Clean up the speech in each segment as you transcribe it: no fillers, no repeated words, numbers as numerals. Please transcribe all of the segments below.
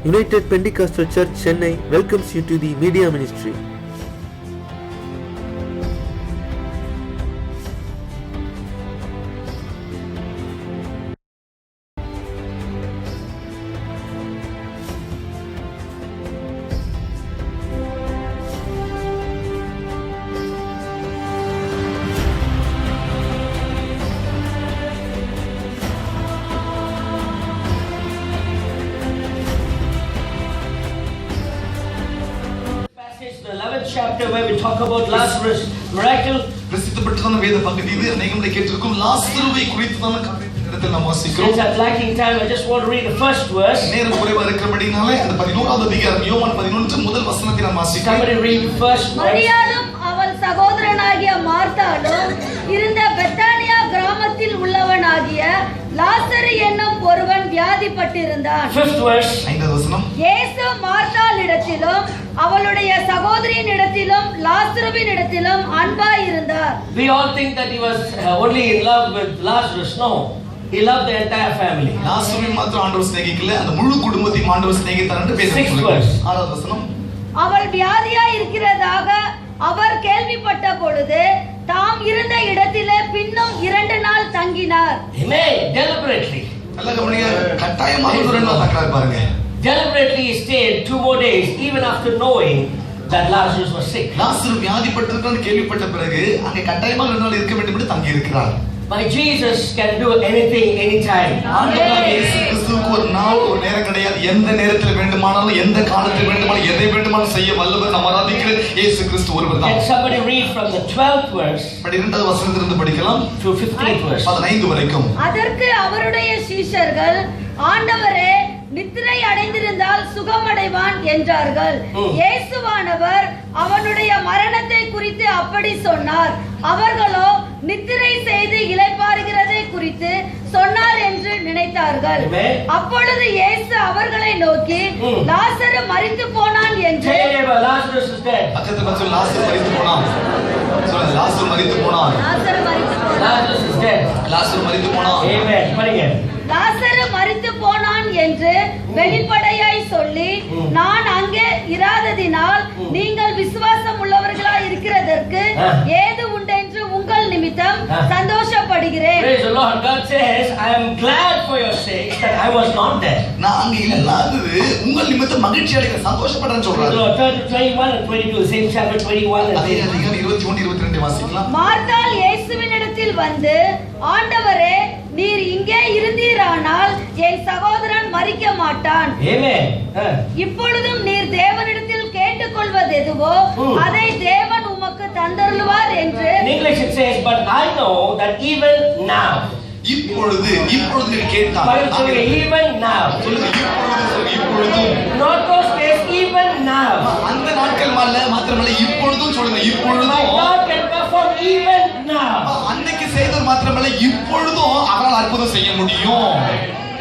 United Pentecostal Church, Chennai welcomes you to the media ministry. The 11th chapter where we talk about Lazarus miracle. பிரசித்தப்பட்டதான வேத பகுதி இது. அநேகமுறை கேட்டிருக்கும் லாசருவை குறித்ததான இடத்தில் நாம் வாசிக்கிறோம். Since I'm lacking time, I just want to read the first verse. நேரம் குறைவா இருக்கிறபடினாலே அந்த 11வது அதிகாரம் யோவான் 11 முதல் வசனத்தை நாம் வாசிக்கிறோம். Somebody read the first verse. மரியாளும் அவள் சகோதரனாகிய மார்த்தாளும் இருந்த பெத்தானியா கிராமத்தில் உள்ளவனாகிய லாசரு என்னும் ஒருவன் வியாதிப்பட்டிருந்தான். Fifth verse. 5வது வசனம். இயேசு மார்த்தாளிடத்திலும் அவளுடைய சகோதரியின் இடத்திலும் லாசருவின் இடத்திலும் அன்பாய் இருந்தார். We all think that he was only in love with Lazarus. No, he loved the entire family. லாசருவை மாத்திரம் ஆண்டவர் சிநேகிக்கல, அந்த முழு குடும்பத்தையும் ஆண்டவர் சிநேகித்தார் என்று பேசுகிறோம். 6வது வசனம். அவள் வியாதியாய் இருக்கிறதாக அவர் கேள்விப்பட்ட பொழுது தாம் இருந்த இடத்திலே பின்னும் 2 நாள் தங்கினார். Amen. Deliberately. நல்ல கவனிங்க, கட்டாயமாக 2 நாள் தங்கறார் பாருங்க. Deliberately he stayed 2 more days even after knowing that Lazarus was sick. லாசரு வியாதிப்பட்டிருக்கிறான்னு கேள்விப்பட்ட பிறகு அங்கே கட்டாயமாக 2 நாள் இருக்க வேண்டும் என்று தங்கி இருக்கிறார். My Jesus can do anything anytime. ஆண்டவராகிய இயேசு கிறிஸ்துவுக்கு ஒரு நாள் ஒரு நேரம் கிடையாது. எந்த நேரத்தில் வேண்டுமானாலும் எந்த காலத்தில் வேண்டுமானாலும் எதை வேண்டுமானாலும் செய்ய வல்லவர் நாம் ஆராதிக்கிற இயேசு கிறிஸ்து ஒருவர் தான். Can somebody read from the 12th verse 12வது வசனத்திலிருந்து படிக்கலாம் to 15th verse? 15 வரைக்கும். அதற்கு அவருடைய சீஷர்கள், ஆண்டவரே, நித்திரை அடைந்திருந்தால் சுகமடைவான் என்றார்கள். இயேசுவானவர் அவனுடைய மரணத்தை குறித்து அப்படி சொன்னார். அவர்களோ நித்திரை செய்து இளைப்பாறுகிறதை குறித்து சொன்னார் என்று நினைத்தார்கள். அப்பொழுது இயேசு அவர்களை நோக்கி, லாசரு மரித்து போனான் என்று. Lazarus is dead. லாசரு மரித்து போனான். சொல்லுங்க, லாசரு மரித்து போனான். லாசரு மரித்து போனான். Lazarus is dead. லாசரு மரித்து போனான். Amen. Padinga. லாசரு மரித்து போனான் என்று வெளிப்படையாய் சொல்லி, நான் அங்கே இராததினால் நீங்கள் விசுவாசம் உள்ளவர்களாய் இருக்கிறதற்கு ஏது உண்டென்று உங்கள் நிமித்தம் சந்தோஷப்படுகிறேன். Praise the Lord. God says, I am glad for your sake that I was not there. நான் அங்கே இல்லாதது உங்கள் நிமித்தம் மகிழ்ச்சி அடைகிறேன், சந்தோஷப்படுறேன்னு சொல்றாரு. Turn to 21 and 22, same chapter 21 and 22. 21 22 வாசிக்கலாம். மார்த்தாள் இயேசுவினிடத்தில் வந்து, ஆண்டவரே, நீர் இங்கே இருந்தீரானால் என் சகோதரன் மரிக்க மாட்டான். Amen. இப்பொழுதும் நீர் தேவனிடத்தில் கேட்டுக்கொள்வது எதுவோ அதை தேவன் உமக்கு தந்தருளுவார் என்று. In English it says, but I know that even now. இப்பொழுது நீ கேட்டால். Even now. இப்பொழுதும். Not those days, even now. அந்த நாட்கள் மாத்திரமல்ல, இப்பொழுதும் சொல்லுங்க, இப்பொழுதும். My God can perform even now. அன்னைக்கு செய்தது மாத்திரமல்ல, இப்பொழுதும் அவரால் அற்புதம் செய்ய முடியும்.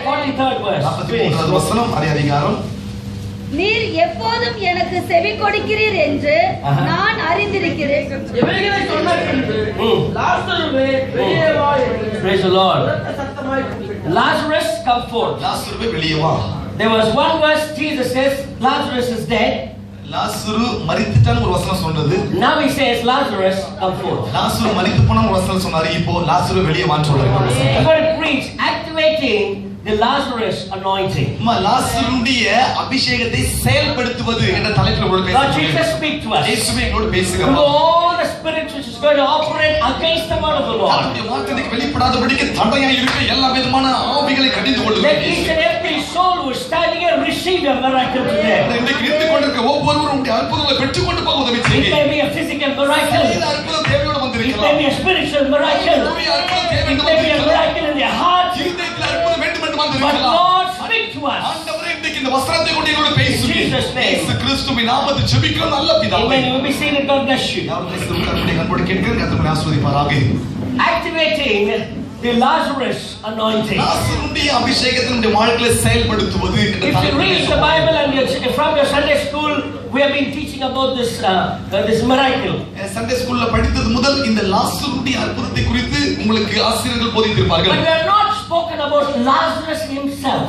43rd verse. 43வது வசனம் அதே அதிகாரம். நீர் எப்போதும் எனக்கு செவி கொடுக்கிறீர் என்று நான் அறிந்திருக்கிறேன். Praise the Lord. Lazarus, come forth. லாசருவே வெளியே வா. There was one verse Jesus says Lazarus is dead. லாசரு மரித்துட்டான்னு ஒரு வசனம் சொன்னது. Now he says Lazarus, come forth. லாசரு மரித்து போன ஒரு வசனம் சொன்னாரு. இப்போ லாசரு வெளியே வான்னு சொல்றாரு. I'm going to preach activating the Lazarus anointing. லாசருடைய அபிஷேகத்தை செயல்படுத்துவது என்ற தலைப்பில் ஒரு Lord Jesus, speak to us. இயேசுவே எங்களோடு பேசுங்க. All the spirits which is going to operate against the word of the Lord. அவருடைய வார்த்தைக்கு வெளிப்படாதபடிக்கு தடையா இருக்கிற எல்லா விதமான ஆவிகளை கடிந்து கொள்ளுங்க. Let each and every soul who is standing here receive a miracle today. இன்றைக்கு நின்று கொண்டிருக்கிற ஒவ்வொருவரும் உங்களுடைய அற்புதங்களை பெற்றுக்கொண்டு போக உதவி It செய்யுங்க. may be a physical miracle. இந்த அற்புதம் தேவையோடு It வந்திருக்கலாம். may be a spiritual miracle. It may be a miracle in their heart. இருதயத்தில் அற்புதம் வேண்டும் என்று But வந்திருக்கலாம். Lord, speak to us. ஆண்டவரே, இன்றைக்கு இந்த வஸ்திரத்தை கொண்டு எங்களோடு பேசுங்க. Jesus name. இயேசு கிறிஸ்துவின் நாமத்தில் ஜெபிக்கிறோம் நல்ல பிதாவே. Amen. You will be seated. God bless you. Activating the Lazarus anointing. லாசருடைய அபிஷேகத்தினுடைய வாழ்க்கையை செயல்படுத்துவது. If you read the Bible and from your Sunday school, we have been teaching about this miracle. Sunday ஸ்கூல்ல படித்தது முதல் இந்த லாசருடைய அற்புதத்தை குறித்து உங்களுக்கு ஆசிரியர்கள் போதித்திருப்பார்கள். But we have not spoken about Lazarus himself.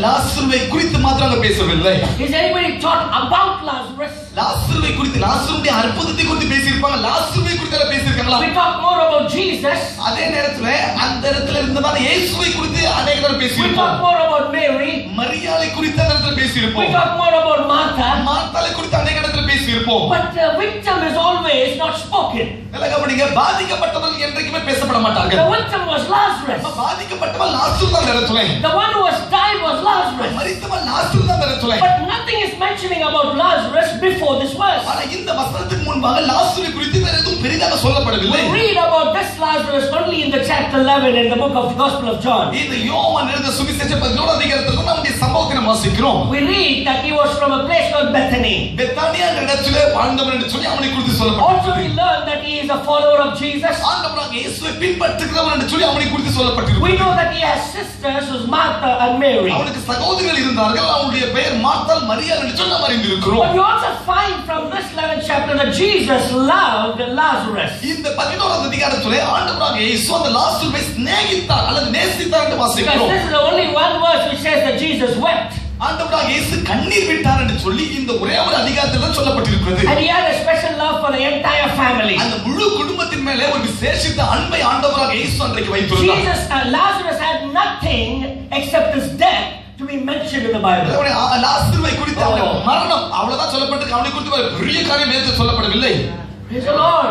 லாசருவை குறித்து மாத்திரம் பேசவில்லை. Is anybody taught about Lazarus? லாசருவை குறித்து, லாசருடைய அற்புதத்தை குறித்து பேசியிருப்பாங்க. லாசருவை குறித்து பேசியிருக்காங்களா? We talk more about Jesus. அதே நேரத்துல அந்த இடத்துல இருந்ததான இயேசுவை குறித்து அநேக தடவை We பேசியிருப்போம். talk more about Mary. மரியாளை குறித்து அந்த இடத்துல We பேசியிருப்போம். talk more about Martha. மார்த்தாளை குறித்து அநேக இடத்துல பேசியிருப்போம். But the victim is always not spoken. நல்லா கவனிங்க, பாதிக்கப்பட்டவர்கள் என்றைக்குமே பேசப்பட மாட்டார்கள். The victim was Lazarus. பாதிக்கப்பட்டவன் லாசரு தான் இடத்துல. The one who was died was Lazarus. மரித்தவன் லாசரு தான் இடத்துல. But nothing is mentioning about Lazarus before this verse. ஆனா இந்த வசனத்துக்கு முன்பாக லாசருவை குறித்து வேற எதுவும் பெரிதாக சொல்லப்படவில்லை. We read about this Lazarus only in the chapter 11 in the book of the Gospel of John. இந்த யோவான் எழுதிய சுவிசேஷம் 11 அதிகாரத்துல தான் நம்முடைய சம்பவத்தை நாம் வாசிக்கிறோம். We read that he was from a place called Bethany. Bethany இடத்திலே வாழ்ந்தவன் என்று சொல்லி அவனை குறித்து Also சொல்லப்பட்டிருக்கிறது. we learn that he is a follower of Jesus. ஆண்டவராகிய இயேசுவை பின்பற்றுகிறவன் என்று சொல்லி அவனை குறித்து சொல்லப்பட்டிருக்கிறது. We know that he has sisters who's Martha and Mary. அவனுக்கு சகோதரிகள் இருந்தார்கள். அவனுடைய பெயர் மார்த்தாள், மரியாள் என்று சொல்லி நாம் அறிந்திருக்கிறோம். But you also find from this 11th chapter that Jesus loved Lazarus. இந்த 11வது அதிகாரத்திலே ஆண்டவராகிய இயேசு அந்த லாசருவை சிநேகித்தார் அல்லது நேசித்தார் என்று Because வாசிக்கிறோம். this is the only one verse which says that Jesus wept. ஆண்டவராகிய இயேசு கண்ணீர் விட்டார் என்று சொல்லி இந்த ஒரே ஒரு அதிகாரத்தில் தான் சொல்லப்பட்டிருக்கிறது. And he had a special love for the entire family. அந்த முழு குடும்பத்தின் மேலே ஒரு விசேஷித்த அன்பை ஆண்டவராகிய இயேசு அன்றைக்கு வைத்திருந்தார். Lazarus had nothing except his death to be mentioned in the Bible. லாசருவை குறித்து அவனுடைய மரணம் அவ்வளவுதான் சொல்லப்பட்டிருக்கு. அவனை குறித்து ஒரு பெரிய காரியம் வேதத்தில் சொல்லப்படவில்லை. Praise the Lord.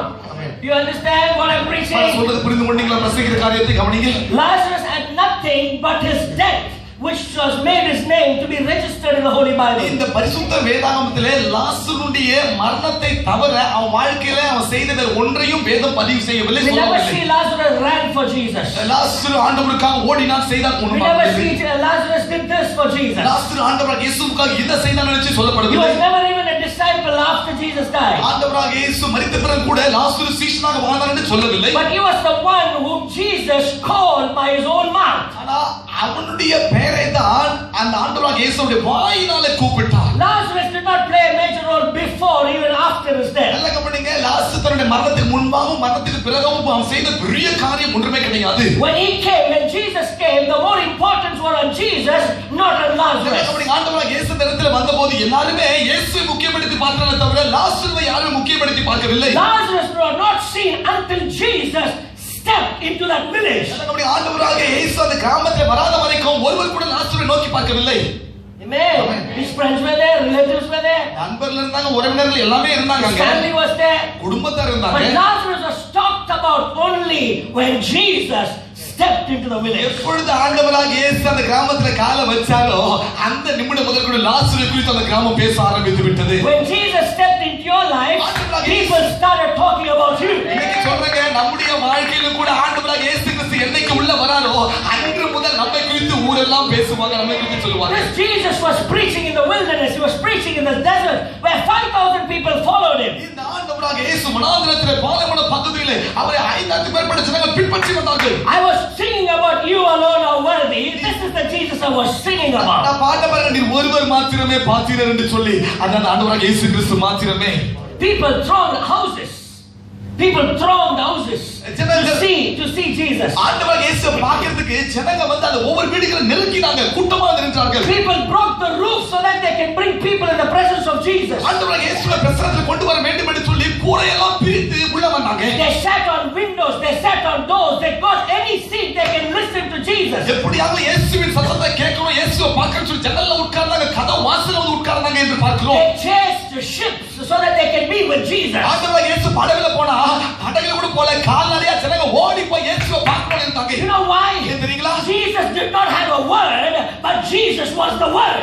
Do you understand what I'm preaching? சொல்றது புரிந்து கொண்டீங்களா? பிரசங்கிக்கிற காரியத்தை கவனிங்க. Lazarus had nothing but his death, which was made his name to be registered in the Holy Bible. இந்த பரிசுத்த வேதாகமத்திலே லாசருடைய மரணத்தை தவிர அவன் வாழ்க்கையில அவன் செய்த வேறு ஒன்றையும் வேதம் பதிவு செய்யவில்லை. We never see Lazarus ran for Jesus. லாசரு ஆண்டவருக்காக ஓடினான், செய்தான். We never see Lazarus did this for Jesus. லாசரு ஆண்டவராகிய இயேசுவுக்காக இதை செய்தான் நினைச்சு He சொல்லப்படவில்லை. was never even a disciple after Jesus died. ஆண்டவராகிய இயேசு மரித்த பிறகு கூட லாசரு சீஷனாக வாழ்ந்தார் என்று சொல்லவில்லை. But he was the one whom Jesus called by his own mouth. ஆனா அவனுடைய பெயரை தான் அந்த ஆண்டவராகிய இயேசுவுடைய வாயினாலே கூப்பிட்டார். Lazarus did not play a major role before, even after his death. நல்ல கவனிங்க, லாசரு தன்னுடைய மரணத்துக்கு முன்பாகவும் மரணத்துக்கு பிறகும் அவன் செய்த பெரிய காரியம் ஒன்றுமே கிடையாது. When he came, when Jesus came, the more importance were on Jesus, not on Lazarus. ஆண்டவராகிய இயேசு இந்த இடத்துல வந்தபோது எல்லாருமே இயேசுவை முக்கியப்படுத்தி பார்த்தாலே தவிர லாசருவை யாரும் முக்கியப்படுத்தி பார்க்கவில்லை. Lazarus was not seen until Jesus stepped into that village. ஆண்டவராகிய இயேசு அந்த கிராமத்தில் வராத வரைக்கும் ஒருவர் கூட லாசருவை நோக்கி பார்க்கவில்லை. Amen. His friends were there, relatives were there. நண்பர்கள் இருந்தாங்க, உறவினர்கள் எல்லாமே இருந்தாங்க. His family was there. குடும்பத்தார் இருந்தாங்க. But Lazarus was talked about only when Jesus stepped into the village. எப்பொழுது ஆண்டவராகிய இயேசு அந்த கிராமத்துல காலை வச்சாரோ அந்த நிமிடம் முதல் கூட லாசரு குறித்து அந்த கிராமம் பேச ஆரம்பித்து விட்டது. When Jesus stepped into your life, people started talking about you. இன்னைக்கு சொல்றேங்க, நம்முடைய வாழ்க்கையில கூட ஆண்டவராகிய இயேசு கிறிஸ்து என்னைக்கு உள்ள வராரோ அன்று முதல் நம்மை குறித்து ஊரெல்லாம் பேசுவாங்க, நம்மை குறித்து சொல்லுவாங்க. This Jesus was preaching in the wilderness. He was preaching in the desert where 5,000 people followed him. இந்த ஆண்டவராகிய இயேசு வனாந்திரத்திலே பாலைவன பகுதியிலே அவரை 5,000 பேர் பட்ட ஜனங்கள் பின்பற்றி வந்தார்கள். I was singing about you alone are worthy. This is the Jesus I was singing about. நான் பாட்ட பாருங்க, நீ ஒருவர் மாத்திரமே பாத்திரர் என்று சொல்லி அதான் ஆண்டவராகிய இயேசு கிறிஸ்து மாத்திரமே. People thronged houses. People thronged houses to see Jesus. ஆண்டவராகிய இயேசு பார்க்கிறதுக்கு ஜனங்க வந்து அந்த ஒவ்வொரு வீடுகளை நெருக்கினாங்க, கூட்டமா நின்றார்கள். People broke the roof so that they can bring people in the presence of Jesus. ஆண்டவராகிய இயேசுவை பிரசன்னத்தில் கொண்டு வர வேண்டும் என்று சொல்லி கூரையெல்லாம் பிரித்து உள்ள வந்தாங்க. They sat on windows, they sat on doors, they got any seat they can listen to Jesus. எப்படியாவது இயேசுவின் சத்தத்தை கேட்கணும், இயேசுவை பார்க்கணும் சொல்லி ஜன்னல்ல உட்கார்ந்தாங்க, கதவு வாசல்ல வந்து உட்கார்ந்தாங்க என்று பார்க்கிறோம். They chased ships so that they can be with Jesus. ஆண்டவராகிய இயேசு படகுல போனா படகுல கூட போல கால்நடையா ஜனங்க ஓடி போய் இயேசுவை பார்க்கணும் இருந்தாங்க. You know why? தெரியுங்களா? Jesus did not have a word, but Jesus was the word.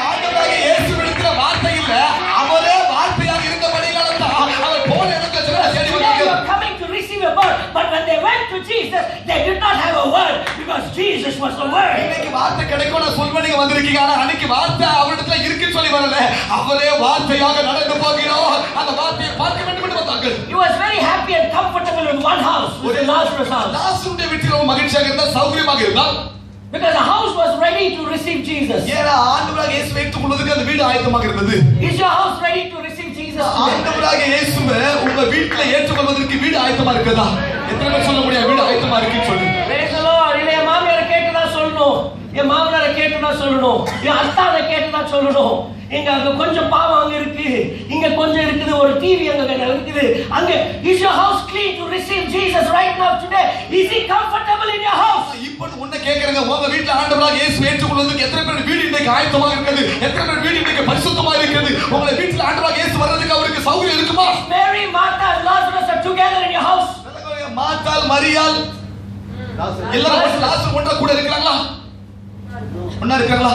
ஆண்டவராகிய இயேசுவிடத்துல வார்த்தை இல்ல, அவரே வார்த்தையாக இருந்தபடியால தான் அவர் போன இடத்துல ஜனங்க தேடி வந்தாங்க. They were coming to receive a word, but when they went to Jesus, they did not have a word because Jesus was the word. இன்னைக்கு வார்த்தை கிடைக்கும் நான் சொல்வேன், நீங்க வந்திருக்கீங்க. ஆனா அன்னைக்கு வார்த்தை அவரிடத்துல இருக்குன்னு சொல்லி வரல, அவரே வார்த்தையாக நடந்து போகிறோம், அந்த வார்த்தையை பார்க்க வேண்டும் என்று வந்தார்கள். He was very happy and comfortable in one house, with Lazarus' house. லாசருடைய வீட்டில் ரொம்ப மகிழ்ச்சியாக இருந்தார், சௌகரியமாக இருந்தார். Because the house was ready to receive Jesus. ஏன்னா ஆண்டவராகிய இயேசுவை ஏற்றுக்கொள்வதற்கு அந்த வீடு ஆயத்தமாக இருந்தது. Is your house ready to receive Jesus today? ஆண்டவராகிய இயேசுவை உங்க வீட்ல ஏற்றுக்கொள்வதற்கு வீடு ஆயத்தமா இருக்குதா? எத்தனை பேர் சொல்ல முடியும் வீடு ஆயத்தமா இருக்குன்னு சொல்லி? Praise the Lord. இல்லையா மாமியார் கேட்டதா சொல்லணும். என் மாமனாரை கேட்டு தான் சொல்லணும், என் அத்தானை கேட்டு தான் சொல்லணும். எங்க அங்க கொஞ்சம் பாவம் அங்க இருக்கு, இங்க கொஞ்சம் இருக்குது, ஒரு டிவி அங்க இருக்குது. அங்க is your house clean to receive Jesus right now today? Is he comfortable in your house? இப்போ உன்னை கேக்குறங்க, உங்க வீட்ல ஆண்டவராக இயேசு ஏற்றுக்கொள்வதற்கு எத்தனை பேர் வீடு இன்னைக்கு ஆயத்தமாக இருக்குது? எத்தனை பேர் வீடு இன்னைக்கு பரிசுத்தமாக இருக்குது? உங்க வீட்ல ஆண்டவராக இயேசு வர்றதுக்கு அவருக்கு சௌகரியம் இருக்குமா? Mary, Martha, Lazarus are together in your house. மார்த்தாள், மரியாள் எல்லாரும் லாசர் ஒன்றா கூட இருக்காங்களா? ஒண்ணா இருக்காங்களா?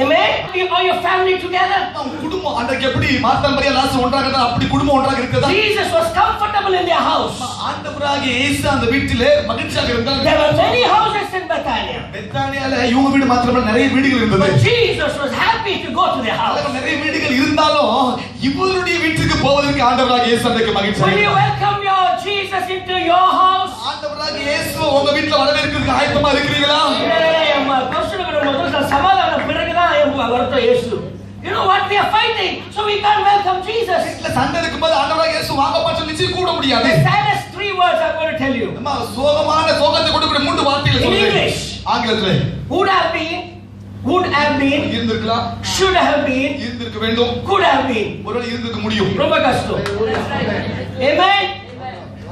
Amen. Are your family together? குடும்பம் அன்றைக்கு எப்படி மார்த்தாள், மரியாள், லாசர் ஒன்றாக இருந்தா அப்படி குடும்பம் ஒன்றாக இருக்குதா? Jesus was comfortable in their house. ஆண்டவராக இயேசு அந்த வீட்டிலே மகிழ்ச்சியாக இருந்தார். There were many houses in Bethania. பெத்தானியால இவங்க வீடு மாத்திரமல்ல நிறைய வீடுகள் இருந்தது. But Jesus was happy to go to their house. நிறைய வீடுகள் இருந்தாலும் இவருடைய வீட்டுக்கு போவதற்கு ஆண்டவராக இயேசு அன்றைக்கு மகிழ்ச்சியாக Will you welcome your Jesus into your house? ஆண்டவராக இயேசு உங்க வீட்ல வரவேற்கிறதுக்கு ஆயத்தமா இருக்கிறீங்களா? அம்மா கொஸ்டினுக்கு முதல்ல சமாதான பிறகுதான் வரட்டும் இயேசு. You know what, we are fighting, so we can't welcome Jesus. வீட்ல சண்டை இருக்கும்போது ஆண்டவராக இயேசு வாங்கப்பா சொல்லி கூட முடியாது. The saddest three words I'm going to tell you. அம்மா சோகத்தை கொடுக்கிற மூன்று வார்த்தைகள் சொல்றேன். English. ஆங்கிலத்திலே would have been இருந்திருக்கலாம், should have been, இருந்திருக்க வேண்டும், could have been. ஒருவேளை இருந்திருக்க முடியும். ரொம்ப கஷ்டம். Amen.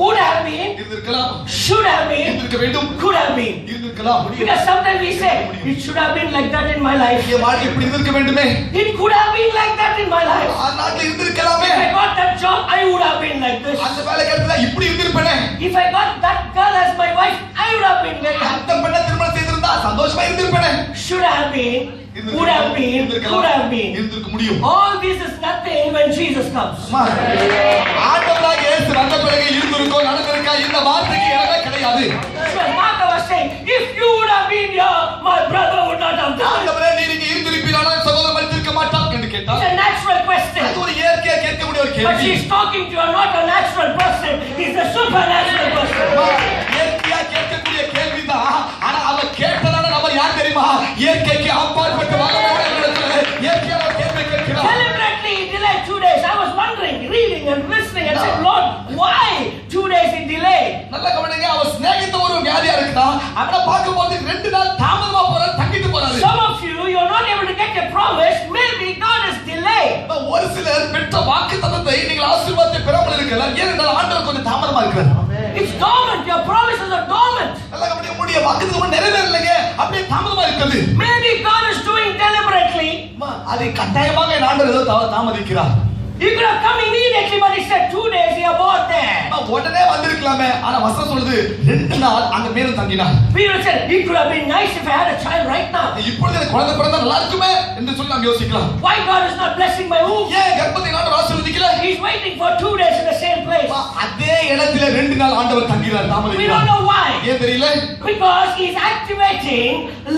would have been, இருந்திருக்கலாம், should have been, இருந்திருக்க வேண்டும், could have been. இருந்திருக்கலாம். Because sometimes we say it should have been like that in my life. என் வாழ்க்கை இப்படி இருந்திருக்க வேண்டுமே. It could have been like that in my life. நாட்ல இருந்திருக்கலாமே. If I got that job, I would have been like this. அந்த வேலை கிடைச்சா இப்படி இருந்திருப்பேனே. If I got that girl as my wife, I would have been like that. அந்த பெண்ணை திருமணம் செய்திருந்தா சந்தோஷமா இருந்திருப்பேனே. Should have been, would have been, could have been. இருந்திருக்க முடியும். All this is nothing when Jesus comes. ஆண்டவராக இயேசு வந்த பிறகு இருந்திருக்கோ நடந்திருக்கா இந்த வார்த்தைக்கு இடமே கிடையாது. So Martha was saying, if you would have been here, my brother would not have died. ஆண்டவரே நீங்க இருந்திருப்பீரானால் சகோதரன் மரித்திருக்க மாட்டார் என்று கேட்டார். It's a natural question. அது ஒரு இயற்கையா கேட்கக்கூடிய ஒரு But கேள்வி. she's talking to you, not a natural person. It's a supernatural person. இயற்கையா கேட்கக்கூடிய கேள்விதான். ஆனா அவ கேட்டதான நம்ம யார் தெரியுமா? இயற்கைக்கு அப்பாற்பட்ட வல்லமையோட இடத்துல இயற்கையான ஒரு கேள்வி கேட்கிறார். Deliberately delayed 2 days. I was wondering, reading and listening and said, Lord, why 2 days in delay? நல்ல கவனிங்க, அவ சிநேகித்த ஒரு வியாதியா இருக்குதா? அவனை பார்க்கும்போது 2 நாள் தாமதமா போறாரு, தங்கிட்டு போறாரு. Some of you are not able to get a promise. Maybe God is delayed. ஒரு சிலர் பெற்ற வாக்குத்தத்தத்தை நீங்கள் ஆசீர்வாதத்தை பெறாமல் இருக்கலாம். ஏனென்றால் ஆண்டவர் கொஞ்சம் தாமதமா இருக்கிறார். It's dormant. Your promises are dormant. நல்ல கவனிங்க, உங்களுடைய வாக்குத்தத்தம் நிறைவேறலைங்க, அப்படியே தாமதமா இருக்குது. Maybe God is doing deliberately. அதை கட்டாயமாக ஆண்டவர் ஏதோ தாமதிக்கிறார். He could have come immediately, but he said 2 days he about there. உடனே வந்திருக்கலாமே, ஆனா வசனம் சொல்லுது 2 நாள் அங்க மேலும் தங்கினார். Peter said, it could have been nice if I had a child right now. இப்பொழுது எனக்கு குழந்தை பிறந்தா நல்லா இருக்குமே என்று சொல்லி நாம் யோசிக்கலாம். Why God is not blessing my womb? ஏன் கர்ப்பத்தை ஆண்டவர் ஆசீர்வதிக்கல? He's waiting for 2 days in the same place. அதே இடத்துல 2 நாள் ஆண்டவர் தங்கினார், We don't தாமதிக்கிறார். know why. ஏன் தெரியல? Because he's activating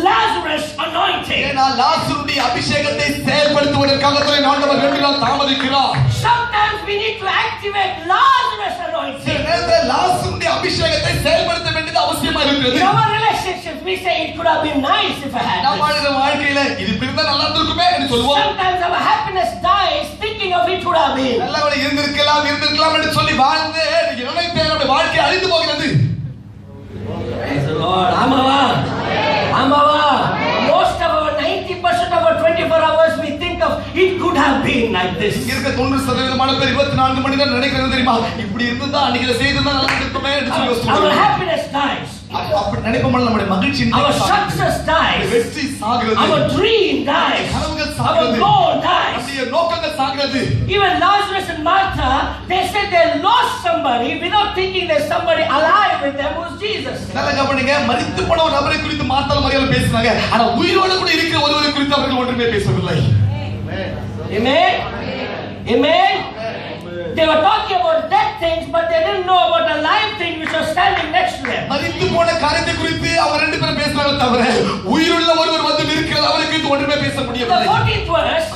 Lazarus anointing. ஏன்னா லாசருடைய அபிஷேகத்தை செயல்படுத்துவதற்காக தான் ஆண்டவர் 2 நாள் தாமதிக்கிறார். Sometimes we need to activate Lazarus anointing. லாசருடைய அபிஷேகத்தை செயல்படுத்த வேண்டியது அவசியமா இருக்கிறது. In our relationships, we say it could have been nice if I had நம்ம this. வாழ்க்கையில இது இப்படி இருந்தா நல்லா இருக்குமே என்று சொல்லுவோம். Sometimes our happiness dies thinking of it could have been. நல்லவளை இருந்திருக்கலாம் என்று சொல்லி வாழ்ந்து நினைத்தே நம்முடைய வாழ்க்கை அழிந்து போகிறது. Praise the Lord. ஆமாவா? ஆமாவா? Most of our 90% of our 24 hours we think of it could have been like this. இங்க இருக்க 90% பேர் 24 மணி நேரம் நினைக்கிறது தெரியுமா? இப்படி இருந்தா அன்னைக்கு செய்திருந்தா நல்லா இருக்குமே என்று சொல்லி Our யோசிக்கிறோம். happiness dies. அப்படி நினைப்போம்ல நம்முடைய மகிழ்ச்சி Our success dies. வெற்றி சாகிறது. Our dream dies. கனவுகள் Our சாகிறது. goal dies. நம்முடைய நோக்கங்கள் சாகிறது. Even Lazarus and Martha, they said they lost somebody without thinking there's somebody alive with them who's Jesus. நல்ல கவனிங்க, மரித்து போன ஒரு நபரை குறித்து மார்த்தாள் மரியாள் பேசினாங்க. ஆனா உயிரோடு கூட இருக்கிற ஒருவரை குறித்து அவர்கள் ஒன்றுமே பேசவில்லை. Amen. Amen. They were talking about dead things, but they didn't know about the live thing which was standing next to them. மரித்து போன காரியத்தை குறித்து அவங்க 2 பேரும் பேசினாங்க தவிர உயிருள்ள ஒருவர் வந்து இருக்கிறது அவரை குறித்து ஒன்றுமே பேச The முடியவில்லை. 14th verse,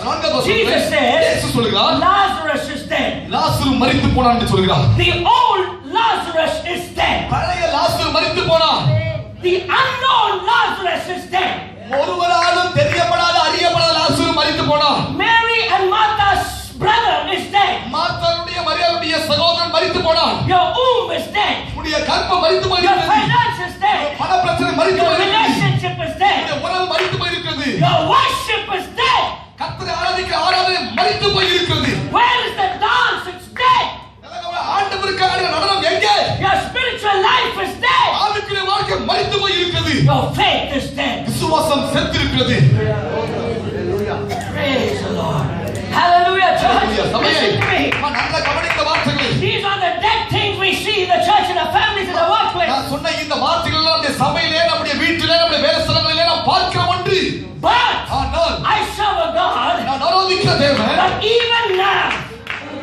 Jesus இயேசு says, சொல்கிறார், Lazarus is dead. லாசரு மரித்து போனான் என்று சொல்கிறார். The old Lazarus is dead. பழைய லாசரு மரித்து போனான். The unknown Lazarus is dead. ஒருவராலும் தெரியப்படாத அறியப்படாத லாசரு மரித்து போனான். Mary and Martha's brother is dead. மார்த்தாளுடைய மரியாளுடைய சகோதரன் மரித்து போனான். Your womb is dead. உடைய கர்ப்பம் மரித்து Your போகிறது. finance is dead. பண பிரச்சனை மரித்து Your போகிறது. relationship is dead. உறவு சபையிலே நம்முடைய வீட்டிலே நம்முடைய வேலை ஸ்தலங்களிலே நாம் பார்க்கிற ஒன்று. But ஆனால் I serve a God நான் ஆராதிக்கிற தேவன், that even now,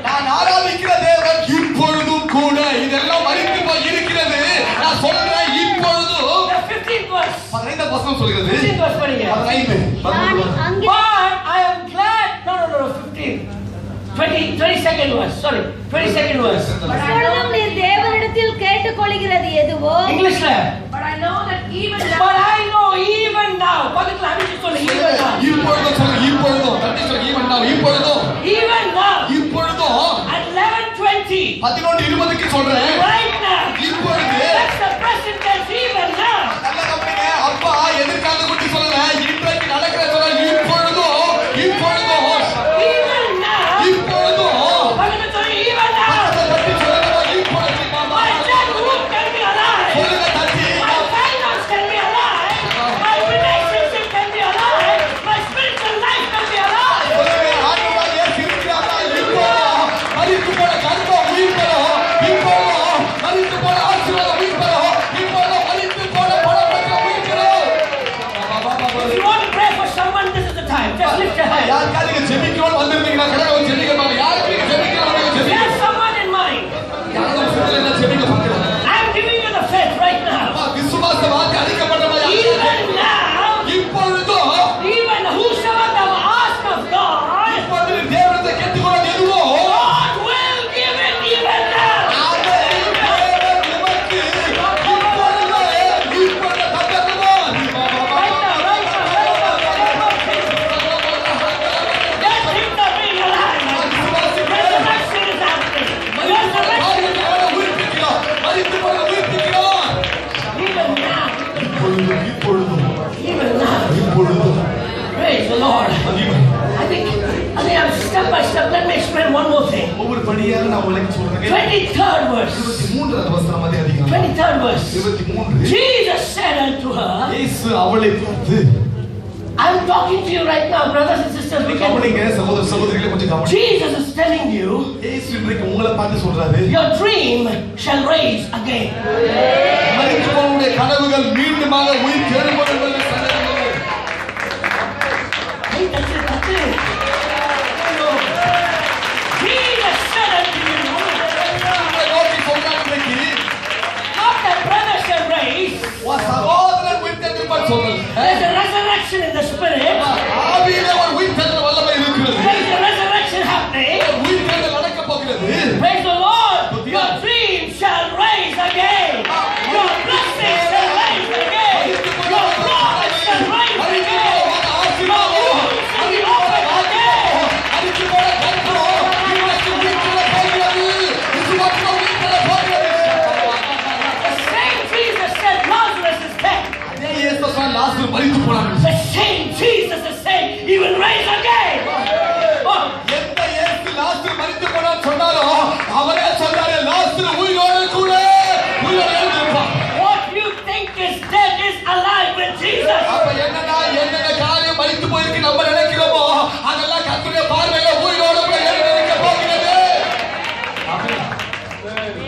நான் ஆராதிக்கிற தேவன் இப்பொழுதும் கூட இதெல்லாம் மரித்து போய் இருக்கிறது. நான் சொல்றேன் இப்பொழுதும். the 15th verse. 15 வசனம் சொல்கிறது. 15th verse படிங்க. 15. அங்கே But I am glad. No, 15. 22nd verse. Sorry, 22nd verse. இப்பொழுதும் நீர் தேவனிடத்தில் கேட்டுக்கொள்கிறது எதுவோ Englishல. But I know that even now, But I know even now. பக்கத்துல அடிச்சு சொல்லு even now. இப்பொழுதும் சொல்லு, இப்பொழுதும். தட்டி சொல்லு, even now. இப்பொழுதும். Even now. இப்பொழுதும். At 11:20. 11:20க்கு சொல்றேன். Right now. இப்பொழுது. That's the present tense. Even now. நல்ல கவனிங்க. அப்பா எதிர்கால குறித்து சொல்லல. இன்றைக்கு நடக்கிற சொல்ல இப்பொழுதும். இப்பொழுதும். Even now. இப்பொழுதும். பக்கத்துல சொல்லு even now. தட்டி சொல்லுங்க, இப்பொழுது மாமா. My dead room can be alive. சொல்லுங்க தட்டி. My finance can be alive. My relationship can be alive. My spiritual life can be alive. சொல்லுங்க, ஆண்டவரே இயேசு இருக்கிறாரா? இப்பொழுதும். மரித்து போன கர்மம் உயிர் பெறும். இப்பொழுதும். மரித்து போன ஆசீர்வாதம் உயிர் பெறும். இப்பொழுதும் மரித்து போன பணப்பக்கம் உயிர் பெறும். If you want to pray for someone, this is the time. Just lift your hand. யாருக்காவது நீங்க ஜெபிக்கணும்னு வந்திருந்தீங்கன்னா கடவுள் ஜெபிக்க பாருங்க. யாருக்கு நீங்க ஜெபிக்கணும் வந்தீங்க There's ஜெபிக்க. someone in mind. யாரும் சொல்றல என்ன ஜெபிக்க பாருங்க. I'm giving you the faith right now. விசுவாச வாக்கு அளிக்கப்பட்டவா Even now, இப்பொழுதும். even whosoever thou ask of God, இப்பொழுது தேவனத்தை கேட்டுக்கொள்ள எதுவோ God will give it even now. அதை தேவன் நமக்கு இப்பொழுதே இப்பொழுது தந்தருவார். Right now, right now, right now, right now. Let him not be alive. Resurrection is happening. Resurrection. மரித்து போன உயிர்ப்பிக்கிறார். Even now. இப்பொழுதும் Even now. இப்பொழுதும் Praise the Lord. I think I'm step by step. Let me explain one more thing. ஒவ்வொரு படியாக நான் உங்களுக்கு சொல்றேன். 23rd verse. 23வது வசனம் அதே அதிகாரம். 23rd verse. 23. Jesus said unto her, இயேசு அவளை பார்த்து, I'm talking to you right now, brothers and sisters. We can. கவனிங்க சகோதர சகோதரிகளே கொஞ்சம் கவனிங்க. Jesus is telling you, இயேசு இன்றைக்கு உங்களை பார்த்து சொல்றாரு, your dream shall raise again. மரித்து போனவருடைய கனவுகள் மீண்டுமாக உயிர் தெழும்பும் என்பதை சந்தேகமில்லை. Hey, that's it, that's it. Jesus said unto you, உங்களை நோக்கி சொல்றாரு இன்றைக்கு, not that brother shall raise. உன் சகோதரன் உயிர் தெழும்பார் சொல்றாரு. There's a resurrection in the spirit. ஆவியிலே ஒரு உயிர் தெழும் வல்லமை இருக்கிறது. There's a resurrection happening. உயிர் தெழும் நடக்கப் போகிறது. Praise the Lord. Your dream shall rise again. Your blessing shall rise again. Your promise shall rise again. Your womb shall be opened again. மரித்து போன கர்மம் இன்றைக்கு உயிர் தெழப் போகிறது. விசுவாசம் உயிர் தெழப் போகிறது. The same Jesus said Lazarus is dead. அதே இயேசு சொன்னார், லாசரு மரித்து போனான். The same Jesus is saying he will rise again. Oh, எந்த இயேசு லாசரு மரித்து போனான்னு சொன்னாரோ அவரே சொன்னாரு, லாசரு உயிரோடு கூட உயிரோடு எழுந்திருப்பான். what you think is dead is alive with Jesus. அப்ப என்னென்ன காரியம் மரித்து போயிருக்கு நம்ம நினைக்கிறோமோ அதெல்லாம் கர்த்தருடைய பார்வையில உயிரோடு கூட எழுந்திருக்க போகிறது.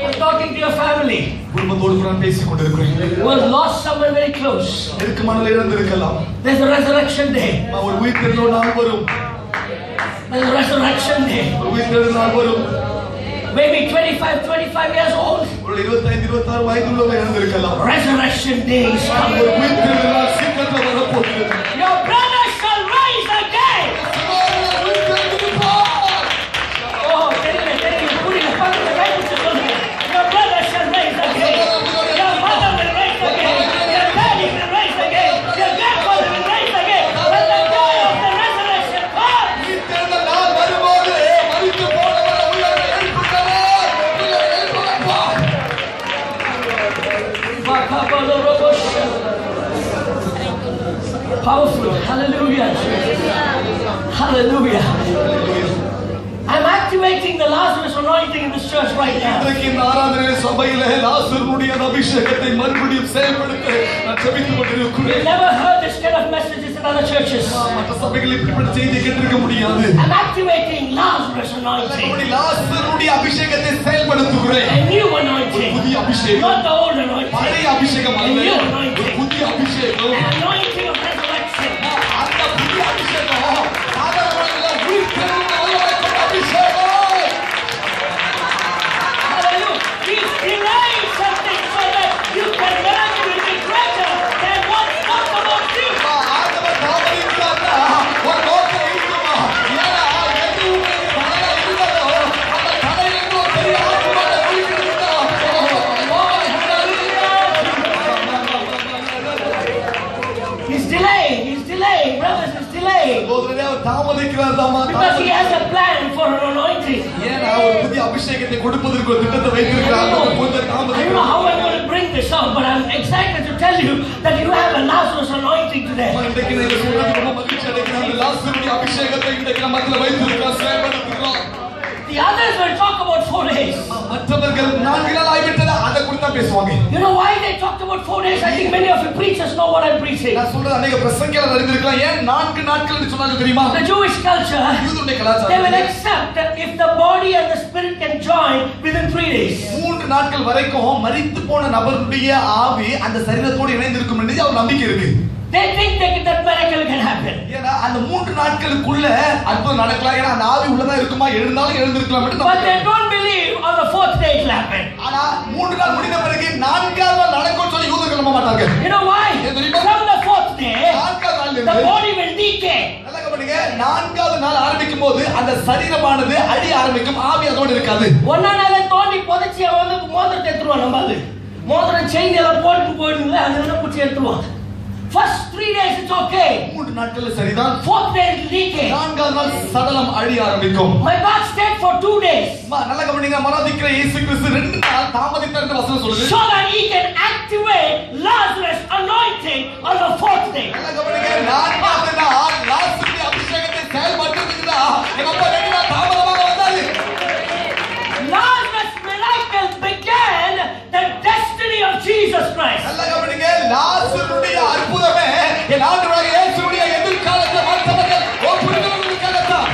I'm talking to your family குடும்பத்தோடு கூட நான் பேசிக் கொண்டிருக்கிறேன். who has lost someone very close. நெருக்கமான இழந்திருக்கலாம். There's a resurrection day. ஒரு உயிர் தெழும் நாள் வரும். There's a resurrection day. ஒரு உயிர் தெழும் நாள் வரும். Maybe 25 years old. ஒரு 25 26 வயதுள்ளவங்க இழந்திருக்கலாம். Resurrection day is coming. ஒரு உயிர் தெழும் நாள் சீக்கிரத்தில் வரப்போகிறது. Your brother shall rise again. சகோதரன் உயிர் தெழுந்திருப்பார். Oh, தெரியுங்க. புரியல. பக்கத்துல கை பிடிச்சு சொல்லுங்க. Your brother shall rise again. Your mother will rise again. Your daddy will rise again. Your grandfather will rise again. When the day of the resurrection comes. உயிர் தெழுந்த நாள் வரும்போது மரித்து போனவரை உயிரோடு எழுப்புகிறவர். உயிரோடு எழுப்புவார். Powerful. Hallelujah. Hallelujah. I'm activating activating the Lazarus anointing in this church right now. இன்றைக்கு இந்த ஆராதனை சபையிலே லாசருடைய அபிஷேகத்தை மறுபடியும் செயல்படுத்த நான் ஜெபித்துக் கொண்டிருக்கிறேன். We've never heard this kind of messages in other churches. மற்ற சபைகளில் இப்படிப்பட்ட செய்தி கேட்டிருக்க முடியாது. I'm activating Lazarus anointing. லாசருடைய அபிஷேகத்தை செயல்படுத்துகிறேன். A new anointing. புதிய அபிஷேகம். Not the old anointing. பழைய அபிஷேகம் அல்ல. புதிய அபிஷேகம். An anointing of resurrection. அந்த புதிய அபிஷேகம் சாதாரணமாக உயிர்த்தெழுந்த வல்லமை கொண்ட அபிஷேகம். Hallelujah. He's delaying something so that you can learn to be greater than what's not about you. ஆண்டவர் தாமதித்தார்னா ஒரு நோக்கம் இருக்குமா? ஏன்னா எது உங்களுக்கு தடையா இருந்ததோ அந்த தடையிலிருந்து ஒரு பெரிய ஆசீர்வாதம் குளிக்கிறதுதான். He's delaying, brothers, he's delaying. சகோதரரே, அவர் தாமதிக்கிறார் தாமா. Because he has a plan for an anointing. ஏன்னா ஒரு புதிய அபிஷேகத்தை கொடுப்பதற்கு ஒரு திட்டத்தை வைத்திருக்கிறார். கொஞ்சம் I don't know தாமதிக்கிறார். how I'm going to bring this out, but I'm excited to tell you that you have a Lazarus anointing today. இன்றைக்கு நீங்க சொல்றது ரொம்ப மகிழ்ச்சி அடைக்கிறேன். அந்த லாசருடைய அபிஷேகத்தை இன்றைக்கு நம்ம மத்தியில வைத்திருக்கிறோம், செயல்படுத்துகிறோம். The others will talk about 4 days. மற்றவர்கள் 4 நாள் ஆகிவிட்டது அதை குறித்து தான் பேசுவாங்க. You know why they talked about 4 days? I think many of you preachers know what I'm preaching. நான் சொல்றது அநேக பிரசங்கியாளர் அறிந்திருக்கலாம். ஏன் 4 நாட்கள் என்று சொன்னாங்க தெரியுமா? The Jewish culture, யூதருடைய they will கலாச்சாரம் accept that if the body and the spirit can join within 3 days. 3 நாட்கள் வரைக்கும் மரித்து போன நபருடைய ஆவி அந்த சரீரத்தோடு இணைந்திருக்கும் என்று அவர் நம்பிக்கை இருக்கு. They think that miracle can happen. ஏன்னா அந்த 3 நாட்களுக்குள்ள அற்புதம் நடக்கலாம். ஏன்னா அந்த ஆவி உள்ளதா இருக்குமா, எழுந்தாலும் எழுந்திருக்கலாம் என்று But they நம்பிக்கை. don't believe on the 4th day it will happen. ஆனா 3 நாள் முடிந்த பிறகு 4ஆவது நாள் நடக்கும்னு சொல்லி யூதர்கள் நம்ப மாட்டாங்க. You know why? From the 4th day, 4ஆவது நாள்ல the இருந்து body will decay. நல்லா கவனிங்க, 4ஆவது நாள் ஆரம்பிக்கும் போது அந்த சரீரமானது அழிய ஆரம்பிக்கும், ஆவி அதோடு இருக்காது. ஒன்னா நாளே தோண்டி புதைச்சி அவன் வந்து மோதிரத்தை எடுத்துருவான். நம்ம அது மோதிரம் செயின் எல்லாம் போட்டு போயிடுங்களே, அதெல்லாம் பிடிச்சி எடுத்துருவான். First 3 days it's okay. 3 நாட்கள்ல சரிதான். 4th day it will decay. 4ஆவது நாள் சடலம் அழிய ஆரம்பிக்கும். My God stayed for 2 days. நல்லா கவனிங்க, மரணதிக்கிற இயேசு கிறிஸ்து 2 நாள் தாமதித்தார் என்று வசனம் சொல்லுது. So that he can activate Lazarus anointing on the 4th day. நல்லா கவனிங்க, 4ஆவது நாள் லாசருடைய அபிஷேகத்தை செயல்படுத்துறதுக்கு எங்க அப்பா 2 நாள் தாமதமாக வந்தாரு. Lazarus miracle began the destiny of Jesus Christ. நல்லா கவனிங்க, லாசருடைய அற்புதமே என் ஆண்டவராகிய இயேசுவுடைய எதிர்காலத்தை மற்றவர்கள் ஒப்புக்கொள்வதற்காகத்தான்.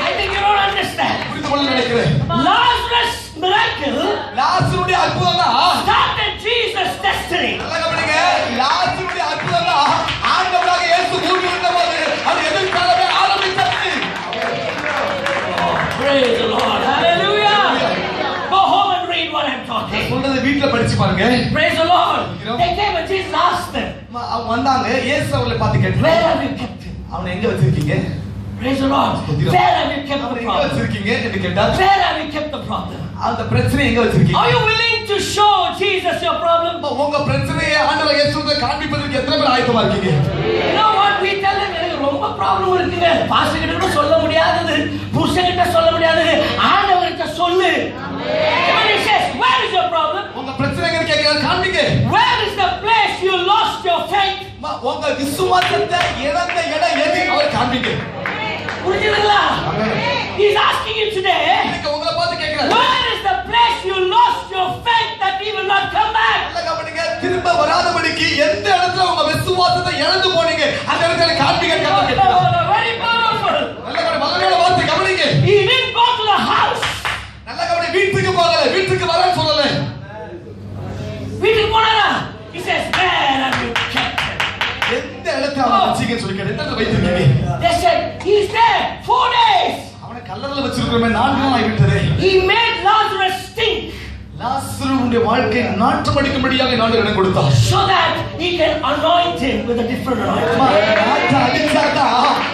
I think you don't understand. புரிந்து கொள்ள நினைக்கிறேன். Lazarus miracle லாசருடைய அற்புதம் தான் started Jesus' destiny. நல்லா கவனிங்க, லாசருடைய அற்புதம் தான் ஆண்டவராகிய இயேசு பூமியில் இருந்தபோது அது எதிர்காலமே ஆரம்பித்தது. Praise the Lord. Hallelujah. Go home and read what I'm talking. சொல்றதை வீட்ல படிச்சு பாருங்க. Praise the Lord. They came and Jesus asked them, அவங்க வந்தாங்க, இயேசு அவங்களை பார்த்து where கேட்டாங்க, have you kept him? அவனை எங்க வச்சிருக்கீங்க? Praise the Lord. Where have you kept the அவனை எங்க problem? வச்சிருக்கீங்க என்று கேட்டார். Where have you kept the problem? அந்த பிரச்சனை எங்க வச்சிருக்கீங்க? Are you willing to show Jesus your problem? உங்க பிரச்சனையை ஆண்டவர் இயேசுவை காண்பிப்பதற்கு எத்தனை பேர் ஆயத்தமா இருக்கீங்க? You know what we tell them? எனக்கு ரொம்ப ப்ராப்ளம் இருக்குங்க. பாஸ்டர் கிட்ட கூட சொல்ல முடியாதது, புருஷன் கிட்ட சொல்ல முடியாதது, ஆண்டவர்கிட்ட சொல்லு. When he says, where is your problem? உங்க பிரச்சனை எங்க கேட்க காண்பிங்க. Where is the place you lost your faith? உங்க விசுவாசத்தை இழந்த இடம் எது அவர் காண்பிங்க. புரிஞ்சுதுங்களா? He's asking you today, இன்னைக்கு உங்களை பார்த்து கேட்கிறார். where is the place you lost your faith that he will not come back? நல்லா கவனிங்க, திரும்ப வராதபடிக்கு எந்த இடத்துல உங்க விசுவாசத்தை இழந்து போனீங்க அந்த இடத்துல காண்பிங்க கேட்கிறார். Very powerful. நல்ல மகனோட வார்த்தை கவனிங்க. He didn't go to the house. நல்ல கவனி, வீட்டுக்கு போகல, வீட்டுக்கு வரேன்னு சொல்லல. வீட்டுக்கு போனாரா? He says, where have you kept him? எந்த இடத்துல அவனை வச்சீங்கன்னு சொல்லி கேட்டார். எந்த இடத்துல வைத்திருக்கீங்க? They said, he's there 4 days. அவனை கல்லறையில வச்சிருக்கிறோமே 4 நாள் ஆகிவிட்டதே. He made Lazarus stink லாசருடைய வாழ்க்கை நாற்றம் அடிக்கும்படியாக ஆண்டவர் இடம் கொடுத்தார். so that he can anoint him with a different anointing. நாற்றம் அடிச்சாக்கா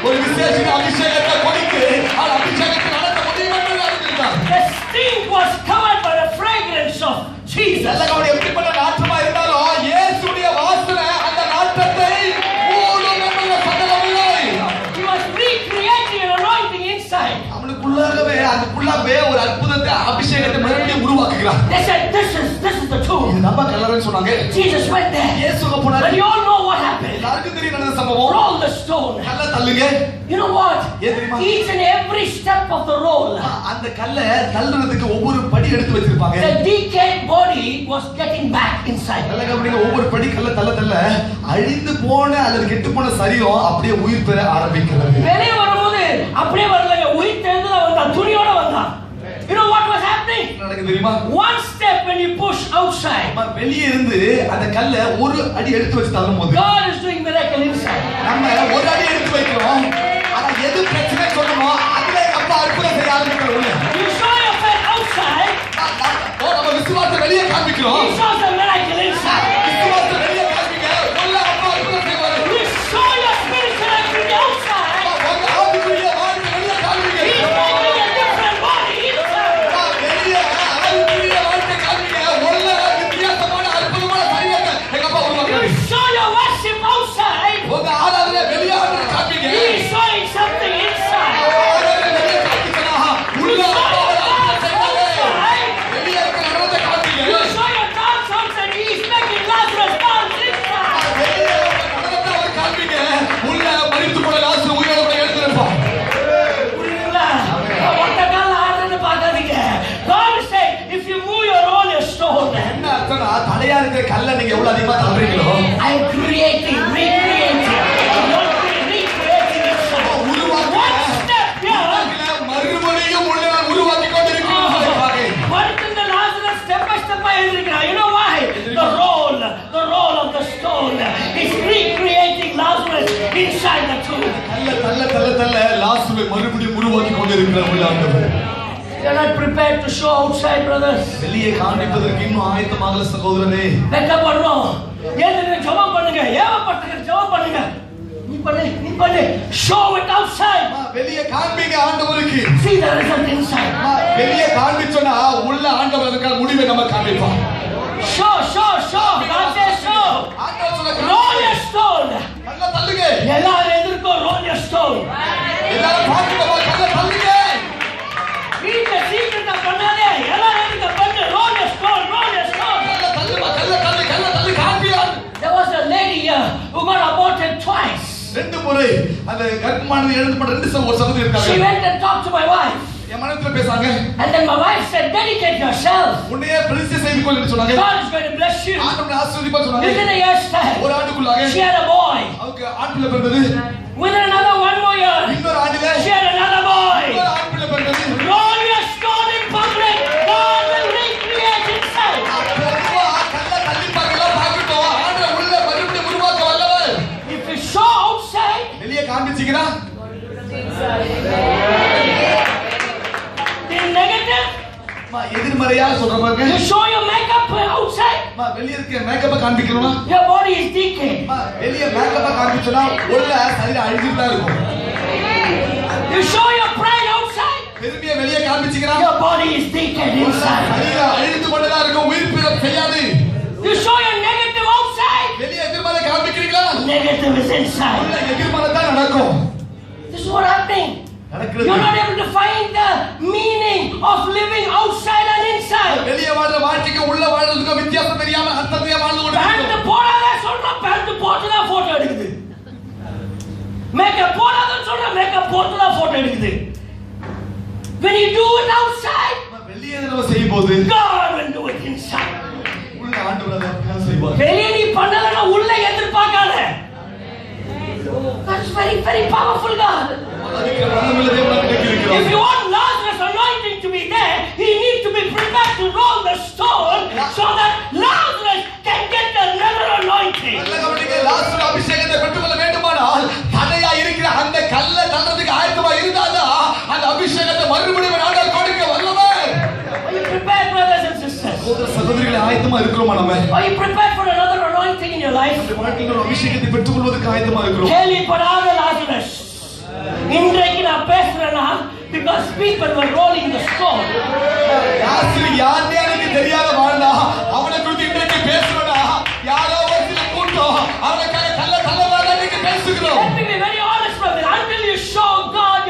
ஒரு விசேஷ அபிஷேகத்தை கொடுத்து அந்த அபிஷேகத்தை நடத்த முடியும் என்று அறிந்திருந்தார். The stink was covered by the fragrance of Jesus. நல்ல கவனி, எப்படிப்பட்ட நாற்றமா இருந்தாலும் இயேசுடைய வாசனை அந்த நாற்றத்தை மூடும் என்பது சந்தேகமில்லை. He was recreated creating an anointing inside. அவனுக்குள்ளாகவே அதுக்குள்ளாகவே ஒரு அற்புதத்தை அபிஷேகத்தை மறுபடியும் உருவாக்குகிறார். They said, this is the tomb. இது நம்ம கல்லறைன்னு சொன்னாங்க. Jesus went there. இயேசுங்க போனாரு. But you all know what happened. எல்லாருக்கும் தெரியும் நடந்த சம்பவம். Roll the stone. கல்லை தள்ளுங்க. You know what? ஏன் தெரியுமா? Each and every step of the roll. அந்த கல்லை தள்ளுறதுக்கு ஒவ்வொரு படி எடுத்து வச்சிருப்பாங்க. The decayed body was getting back inside. நல்ல கவனிங்க, ஒவ்வொரு படி கல்லை தள்ள தள்ள அழிந்து போன அல்லது கெட்டு போன சரீரம் அப்படியே உயிர் பெற ஆரம்பிக்கிறது. வெளியே வரும்போது அப்படியே வரலங்க, உயிர் தெழுந்து வந்தா, துணியோட வந்தா. You know what was happening? நடக்குது தெரியுமா? One step when you push outside. வெளியே இருந்து அந்த கல்லை ஒரு அடி எடுத்து வச்சு தள்ளும்போது God is doing miracle inside. நம்ம ஒரு அடி எடுத்து வைக்கிறோம். ஆனா எது பிரச்சனை சொல்லணும் அதுல அப்பா அற்புதம் செய்ய ஆரம்பிக்கிறோம். You show your faith outside. நம்ம விசுவாசத்தை வெளியே காண்பிக்கிறோம். He shows the miracle inside. விசுவாசத்தை வெளியே காண்பிங்க. உள்ள அப்பா அற்புதம் செய்வாரு. You show your spiritual activity outside. உங்க ஆவிக்குரிய வாழ்க்கை வெளியே காண்பிங்க. He's making a different body inside. வெளியே ஆவிக்குரிய வாழ்க்கை காண்பிங்க. உள்ள வித்தியாசமான அற்புதமான சரீரத்தை எங்க அப்பா உருவாக்குறாரு. You show your worship outside. உங்க ஆராதனை வெளியே காண்பிங்க. He's showing something inside. ஆராதனை வெளியே காண்பிக்கனா உள்ள அப்பா அற்புதம் செய்வாரு. வெளியே இருக்க நடனத்தை காண்பிங்க. You show your dance outside. He's making Lazarus dance inside. வெளியே நடனத்தை அவர் காண்பிங்க. உள்ள மரித்து போன லாசரு உயிரோட எழுந்திருப்பான். புரியுதுங்களா? ஒட்ட கால ஆடுறதுன்னு பார்க்காதீங்க. God is saying, if you move your own stone, என்ன அர்த்தம்னா தடையா இருக்கிற கல்லை நீங்க எவ்வளவு அதிகமா தள்ளுறீங்களோ I'm creating, recreating. I'm not recreating inside. One step here. மறுபடியும் உள்ள உருவாக்கி கொண்டிருக்கிறேன். வருகின்ற Lazarus step by step எழுதிருக்கிறார். You know why? The roll of the stone is recreating Lazarus inside the tomb. கல்லை தள்ள தள்ள தள்ள லாசுவை மறுபடியும் உருவாக்கி கொண்டிருக்கிற உள்ள ஆண்டவர். You're not prepared to show outside, brothers. வெளியே காண்பிப்பதற்கு இன்னும் ஆயத்தமாகல சகோதரனே. வெக்கம் பண்றோம். ஏந்திரங்க ஜெபம் பண்ணுங்க. ஏவப்பட்டங்க ஜெபம் பண்ணுங்க. நீ பண்ணு. Show it outside. வெளியே காண்பிங்க ஆண்டவருக்கு. See the result inside. வெளியே காண்பிச்சோன்னா உள்ள ஆண்டவர் அதுக்கான முடிவை நம்ம காண்பிப்போம். Show. God says show. ஆண்டவர் சொல்ல Roll your stone. கல்லை தள்ளுங்க. எல்லாரும் எதிர்க்கும் roll your stone. எல்லாரும் பாத்துக்கோ கல்லை தள்ளுங்க. வீட்ல சீக்கிரத்தை பண்ணாதே. எல்லாரும் எதிர்க்க பண்ணு. Roll your stone. கல்லை தள்ளு காண்பியான். There was a lady here who got aborted twice. ரெண்டு முறை அந்த கர்ப்பமானது எழுதப்பட்ட ரெண்டு சகோதரி She இருக்காங்க. went and talked to my wife. என் மனசுல பேசாங்க. And then my wife said, dedicate yourself. உன்னையே பிரதிஷ்டை செய்து கொள்ளுன்னு சொன்னாங்க. God is going to bless you. ஆண்டவர் ஆசீர்வதிப்பார் சொன்னாங்க. Within a year's time, ஒரு ஆண்டுக்குள்ளாக she had a boy. அவருக்கு ஆண் பிள்ளை பிறந்தது. Within another one more year, இன்னொரு ஆண்டிலே she had another boy. இன்னொரு ஆண் பிள்ளை பிறந்தது. Roll your stone in public. God will recreate inside. பொதுவா கல்லை தள்ளி பார்க்கலாம் பார்க்கட்டும். ஆண்டவர் உள்ள மறுபடியும் உருவாக்க வல்லவர். If you show outside, வெளியே காண்பிச்சீங்கன்னா the negative, எதிர்மறையா சொல்ற பாருங்க. you show your makeup outside, வெளியே இருக்க மேக்கப்பை காண்பிக்கணும்னா your body is decayed. வெளியே மேக்கப்பை காண்பிச்சோன்னா உள்ள சரீரம் அழிஞ்சுட்டு தான் இருக்கும். You show your pride outside, பெருமையை வெளியே காண்பிச்சீங்கன்னா your body is decayed inside. சரீரம் அழிந்து கொண்டுதான் இருக்கும். உயிர் பிற செய்யாது. You show your negative outside, வெளியே எதிர்மறை காண்பிக்கிறீங்களா negative is inside. உள்ள எதிர்மறை தான் நடக்கும். This is what happening. You're not able to find the meaning of living outside and inside. வெளியே வாழ்ற வாழ்க்கைக்கு உள்ள வாழ்றதுக்கு வித்தியாசம் தெரியாம அர்த்தத்தையே வாழ்ந்து பேண்ட் கொண்டிருக்கிறோம். போடாத சொல்ற பேண்ட் போட்டுதான் போட்டோ எடுக்குது. மேக்கப் போடாத சொல்ற மேக்கப் போட்டுதான் போட்டோ எடுக்குது. When you do it outside, வெளியே நம்ம செய்யும்போது God will do it inside. உள்ள ஆண்டவர் அதை செய்வார். வெளியே நீ பண்ணலன்னா உள்ள எதிர்பார்க்காத. That's very powerful God. அதுக்கு வல்லமையுள்ள தேவனாக இருக்கிறோம். If you want Lazarus anointing to be there, he needs to be prepared to roll the stone so that Lazarus can get another anointing. நல்ல கவனிங்க. லாசரு அபிஷேகத்தை பெற்றுக்கொள்ள வேண்டுமானால் தடையா இருக்கிற அந்த கல்லை தள்ளறதுக்கு ஆயத்தமா இருந்தாதான் அந்த அபிஷேகத்தை மறுபடியும் ஆண்டவர் கொடுக்க வல்லவர். Are you prepared, brothers and sisters? சகோதரிகளே, ஆயத்தமா இருக்கிறோமா நம்ம? Are you prepared for another anointing in your life? இந்த வாழ்க்கையில் ஒரு அபிஷேகத்தை பெற்றுக்கொள்வதற்கு ஆயத்தமா இருக்கிறோம். கேள்விப்படாத லாசரஸ் இன்றைக்கு நான் பேசுறேன்னா because people were rolling the stone. லாசரு யாருன்னே எனக்கு தெரியாத வாழ்ந்தா அவனை குறித்து இன்றைக்கு பேசுறோம்னா யாரோ ஒரு சில கூட்டம் அவனுக்காக கல்லை தள்ளவாத இன்னைக்கு பேசுகிறோம். Let me be very honest with you. Until you show God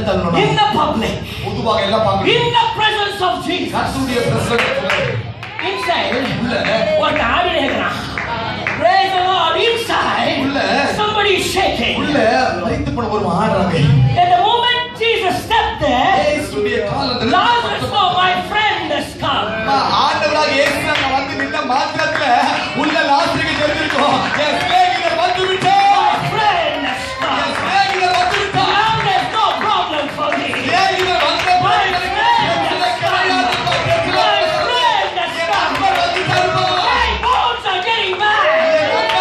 தள்ளணும். In the public. பொதுவாக எல்லாம் பார்க்கணும். In the presence of Jesus. கர்த்தருடைய பிரசன்னத்துல. Inside. உள்ள ஒரு ஆடி நேரா. Praise the Lord. Inside. உள்ள somebody is shaking. உள்ள மரித்து போன ஒரு ஆடுறாங்க. At the moment Jesus stepped there. இயேசுடைய காலத்துல Lazarus, oh my friend has come. ஆண்டவராக இயேசு அங்க வந்து நின்ன மாத்திரத்துல உள்ள லாசருக்கு தெரிஞ்சிருக்கும். என் சிநேகிதர் வந்து விட்டார். My friend has come. என் சிநேகிதர் வந்து விட்டார். Now there's no problem for me. சிநேகிதர் வந்த பிறகு எனக்கு பிரச்சனை கிடையாது. நண்பர் வந்து தருவார். My bones are getting back.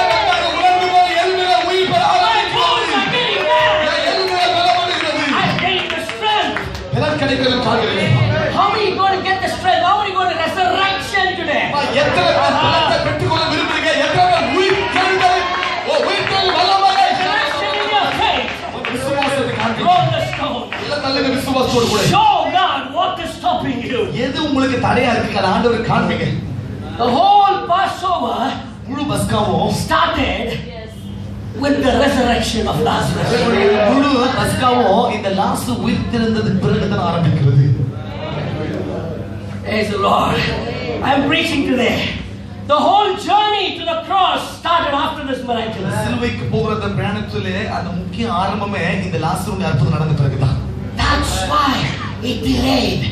நண்பர் உணர்ந்து போய் எலும்பில உயிர் பெற My bones are getting back. எலும்பில பலப்படுகிறது. I'm getting the strength. பலன் கிடைக்கிறது காண்கிறேன். How many going to get the strength? How many going to resurrection today? எத்தனை பேர் பலத்தை பெற்றுக்கொள்ள விரும்புறீங்க? எத்தனை பேர் உயிர் தெழுதல் வல்லமையை Resurrection in your faith. விசுவாசத்தை காண்கிறேன். Roll the stone. எல்லாம் நல்ல விசுவாசத்தோடு கூட Show God what is stopping you. எது உங்களுக்கு தடையா இருக்கு அதை ஆண்டவர் காண்பீங்க. The whole Passover முழு பஸ்காவும் started with the resurrection of Lazarus. முழு பஸ்காவும் இந்த லாசரு உயிர் தெழுந்ததுக்கு பிறகு தான் ஆரம்பிக்கிறது. Praise the Lord. I'm preaching today. The whole journey to the cross started after this miracle. சிலுவைக்கு போகிற அந்த பிரயாணத்திலே அந்த முக்கிய ஆரம்பமே இந்த லாசருடைய அற்புதம் நடந்த பிறகுதான். That's why it delayed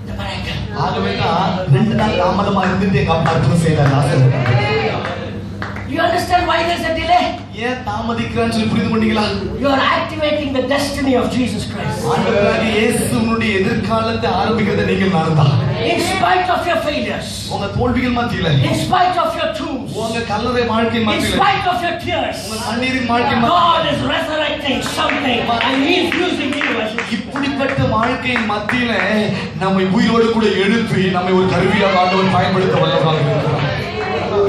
the miracle. ஆகவே தான் 2 நாள் தாமதமா இருந்துட்டு எங்க அப்பா அற்புதம் செய்தார் லாசரு. You understand why there's a delay? ஏன் தாமதிக்கிறான்னு சொல்லி புரிந்து கொண்டீங்களா? You are activating the destiny of Jesus Christ. ஆண்டவராகிய இயேசுவினுடைய எதிர்காலத்தை ஆரம்பிக்கிறது நீங்கள் நான்தான். In spite of your failures, உங்க தோல்விகள் மத்தியில, in spite of your tombs, உங்க கல்லறை வாழ்க்கை in மத்தியில, spite of your tears, உங்க கண்ணீரின் வாழ்க்கை மத்தியில, God is resurrecting something and He is using you as His. இப்படிப்பட்ட வாழ்க்கையின் மத்தியில நம்மை உயிரோடு கூட எழுப்பி நம்மை ஒரு கருவியாக ஆண்டவர் பயன்படுத்த வல்லவராக இருக்கிறார்.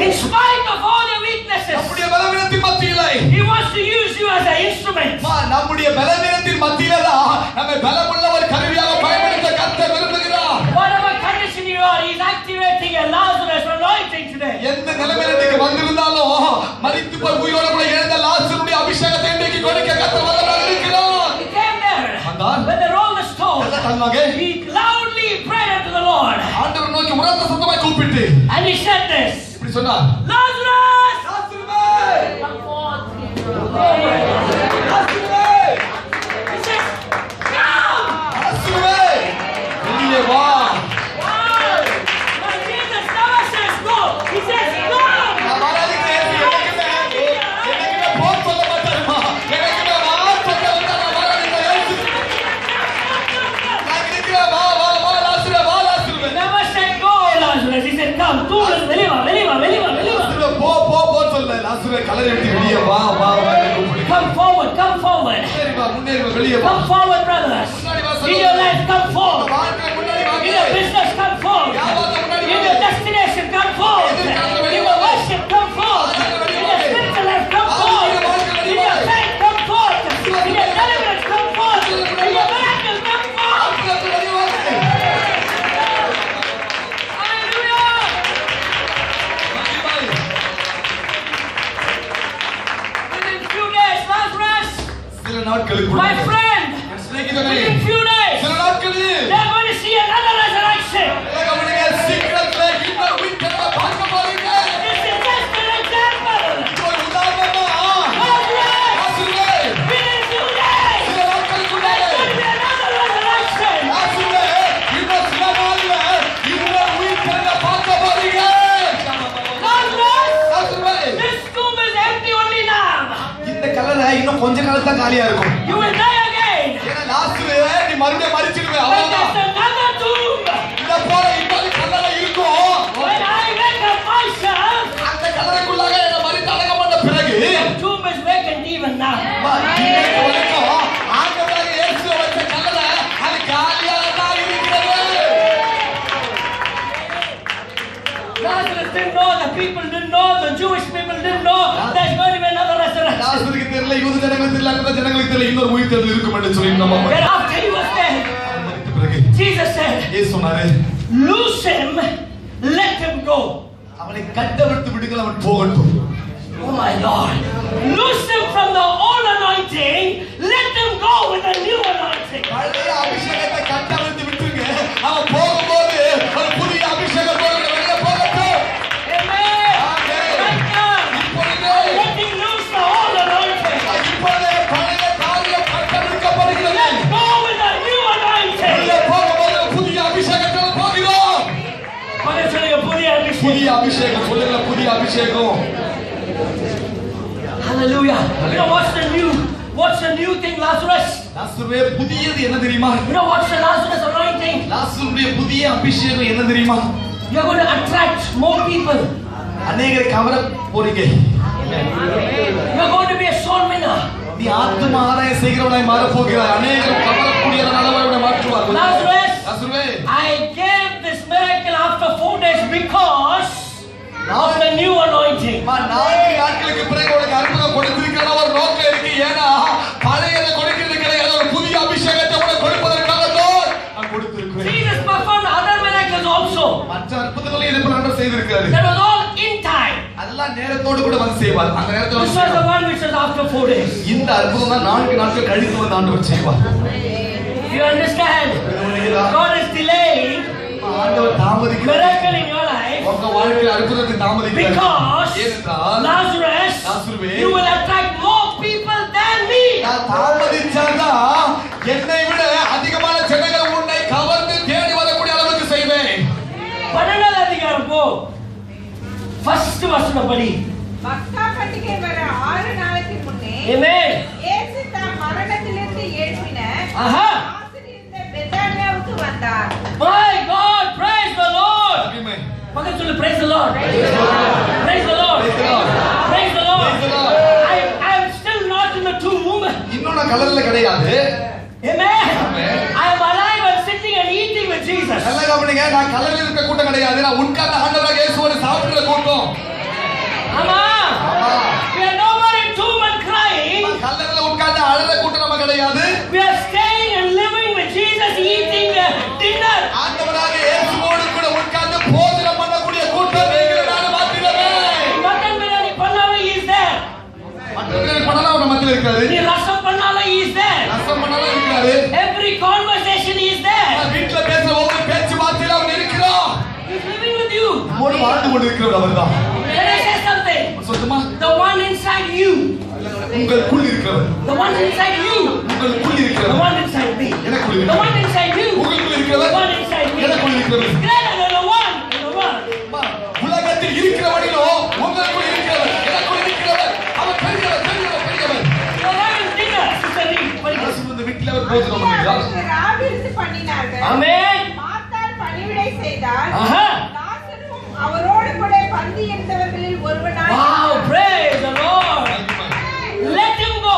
In spite of all your weaknesses, நம்முடைய பலவீனத்தின் மத்தியில He wants to use you as an instrument. நம்முடைய பலவீனத்தின் மத்தியில தான் நம்மை பலமுள்ள ஒரு கருவியாக பயன்படுத்த கர்த்தர் விரும்புகிறார். Whatever condition you are, He is activating a Lazarus anointing today. எந்த நிலைமையில நீங்க வந்திருந்தாலும் மரித்து போய் உயிரோடு கூட எழுந்த லாசருடைய அபிஷேகத்தை இன்றைக்கு கொடுக்க கர்த்தர் வல்லவராக இருக்கிறார். He came there. when they rolled the stone, He loudly prayed unto the Lord. ஆண்டவர் நோக்கி உரத்த சத்தமாய் கூப்பிட்டு And He said this. இப்படி சொன்னார். Lazarus! லாசருவே! Come forth. லாசருவே! He says, come! லாசருவே! வெளியே வா. Wow! But Jesus never says go. He says, come! நான் வராதீங்க. எனக்குமே போக சொல்ல மாட்டாருமா. எனக்குமே வா சொல்ல வந்தா நான் வராதீங்க. நான் இருக்கிறேன். வா வா வா லாசருவே வா லாசருவே. He never said go, Lazarus. He said, come. தூ வெளியே வா வெளியே வா வெளியே வா வெளியே வா. லாசருவே போ போ போ சொல்ல. லாசருவே கலரை விட்டு வெளியே வா வா வா கூப்பிடு. Come forward, come forward. முன்னேறி வா முன்னேறி வா வெளியே வா. Come forward, brothers. In your life, come forward. வாழ்க்கை முன்னாடி வா. In your business, come forward. In your destination, come forward. In your worship, come forward. In your spiritual life, come forward. In your faith, come forward. In your deliverance, come forward. In your miracle, come forward. Hallelujah. Within few days, Lazarus, சில நாட்களுக்கு my friend, சிநேகிதனே within few days, சில நாட்களில் they are going to see another resurrection. உலகமுடைய சீக்கிரத்துல இன்னொரு உயிர்த்தெழுதலை பார்க்க போறீங்க. This is just an example. ஒரு உதாரணமா Lazarus, லாசருவே within few days, சில நாட்களுக்குள்ள there's going to be another resurrection. லாசருவே இன்னும் சில நாள்ல இன்னொரு உயிர்த்தெழுதலை பார்க்க போறீங்க. Lazarus, லாசருவே this tomb is empty only now. இந்த கல்லறை இன்னும் கொஞ்ச காலம் தான் காலியா இருக்கும். You will die again. ஏன்னா லாசருவே நீ மறுபடியும் மரிச்சிடுவே. But அவ்வளவுதான். there's another tomb. இத போல இன்னொரு கல்லறை இருக்கும். When I wake up myself, அந்த கல்லறைக்குள்ளாக என்ன மரித்து அடக்கம் பண்ண பிறகு the tomb is vacant even now. இன்னைக்கு வரைக்கும் ஆண்டவராக இயேசு வச்ச கல்லறை அது காலியாக தான் இருக்கிறது. Lazarus didn't know, the people didn't know, the Jewish people didn't know there's going to be another resurrection. லாசருக்கு தெரியல, யூத ஜனங்களுக்கு தெரியல, அந்த ஜனங்களுக்கு தெரியல, இன்னொரு உயிர்த்தெழுதல் இருக்கும் என்று சொல்லி நம்ம Then after he was dead, மரித்த பிறகு Jesus said, இயேசு சொன்னாரு, loose him, let him go. அவனை கட்டவிழ்த்து விடுங்கள், அவன் போகட்டும். Oh my Lord. Loose him from the old anointing, let him go with a new anointing. anointing. பழைய அபிஷேகத்தை கட்டவிழ்த்து விட்டுருங்க. அவன் போகும்போது ஒரு புதிய அபிஷேகத்தோடு வெளியே போகட்டும். Amen. ஆமென். Right now, இப்பொழுதே letting loose the whole anointing. இப்பொழுதே பழைய காரியம் கட்டவிழ்க்கப்படுகிறது. Let's go with the new anointing. உள்ளே போகும்போது புதிய அபிஷேகத்தோடு போகிறோம். பழைய சொல்லுங்க, புதிய அபிஷேகம். புதிய அபிஷேகம் சொல்லுங்க, புதிய அபிஷேகம். Hallelujah. You know what's the new thing, Lazarus? லாசருவே புதியது என்ன தெரியுமா? You know what's the Lazarus anointing? லாசருடைய புதிய அபிஷேகம் என்ன தெரியுமா? You're going to attract more people. அநேகரை கவர போறீங்க. You're going to be a soul winner. நீ ஆத்தும ஆதாயம் செய்கிறவனாய் மாற போகிறாய். அநேகரை கவரக்கூடிய நல்லவனாய் மாற்றுவார். Lazarus, லாசருவே I gave this miracle after 4 days because of the new anointing. 4 நாட்களுக்கு பிறகு உனக்கு அற்புதம் கொடுத்திருக்கிற ஒரு நோக்கம் இருக்கு. ஏன்னா பழையதை கொடுக்கிறது கிடையாது, ஒரு புதிய அபிஷேகத்தை உனக்கு கொடுப்பதற்காக தான் நான் கொடுத்திருக்கிறேன். Jesus performed other miracles also. மற்ற அற்புதங்களை இது போல ஆண்டவர் செய்திருக்கிறார். That was all in time. அதெல்லாம் நேரத்தோடு கூட வந்து செய்வார். அந்த நேரத்துல This was the one which was after 4 days. இந்த அற்புதம் தான் 4 நாட்கள் கழித்து வந்து ஆண்டவர் செய்வார். You understand? God is delaying ஆண்டவர் தாமதிக்கிறார். miracle in your life உங்க வாழ்க்கையில் அற்புதத்தை தாமதிக்கிறார். because ஏனென்றால் Lazarus, லாசருவே, you will attract more people than me. நான் தாமதிச்சாதான் என்னை விட அதிகமான ஜனங்கள் உன்னை கவர்ந்து தேடி வரக்கூடிய அளவுக்கு செய்வேன். 12வது அதிகாரம் போ. ஃபர்ஸ்ட் வசனம் படி. பஸ்கா பண்டிகை வர 6 நாளைக்கு முன்னே Amen. இயேசு தாம் மரணத்திலிருந்து எழுப்பின ஆஹா. ஆசிரியந்த பெத்தானியாவுக்கு வந்தார். My God, praise the Lord. Amen. பக்கத்துல சொல்லு, praise the Lord. Praise the Lord. Praise the Lord. Praise the Lord. Praise the Lord. I am still not in the tomb. இன்னும் நான் கலர்ல கிடையாது. Amen. Amen. I am alive and sitting and eating with Jesus. நல்ல கவனிங்க, நான் கலர்ல இருக்க கூட்டம் கிடையாது. நான் உட்கார்ந்த ஆண்டவராக இயேசுவோடு சாப்பிடுற கூட்டம். ஆமா. We are no more in tomb and crying. நான் கல்லறையில உட்கார்ந்து அழுற கூட்டம் நம்ம கிடையாது. We are staying and living with Jesus, eating dinner. ஆண்டவராக இயேசுவோடு கூட உட்கார்ந்து போஜனம் பண்ணக்கூடிய கூட்டம் நீங்கள் நான் மாத்திரமே. மட்டன் பிரியாணி பண்ணாலும் he is there. மற்றவர்கள் பண்ணலாம் நம்ம மத்தியில இருக்காரு. நீ ரசம் பண்ணாலும் he is there. ரசம் பண்ணாலும் இருக்காரு. Every conversation he is there. வீட்டுல பேசுற ஒவ்வொரு பேச்சு வார்த்தையில அவர் இருக்கிறார். He is living with you. நம்மோடு வாழ்ந்து கொண்டிருக்கிறவர் அவர்தான். Can I say something? சொல்லுமா? The one inside you. உங்களுக்குள் இருக்கிறவர். The one inside you. உங்களுக்குள் The இருக்கிறவர். one inside me. எனக்குள் The இருக்கிறவர். one inside you. உங்களுக்குள் The இருக்கிறவர். one inside me. எனக்குள் இருக்கிறவர். Greater than the one in the world. உலகத்தில் இருக்கிறவனிலோ உங்களுக்குள் இருக்கிறவர். எனக்குள் இருக்கிறவர். அவர் பெரியவர், பெரியவர், பெரியவர். You are having dinner, Sister Lee. இயேசு இந்த வீட்டில் அவர் போஜனம் பண்ணுகிறார். அவர்கள் ராவிருந்து பண்ணினார்கள். Amen. மார்த்தாள் பணிவிடை செய்தார். Aha. லாசருவும் அவரோடு கூட பந்தி இருந்தவர்களில் ஒருவனாய் Wow, praise the Lord. Let him go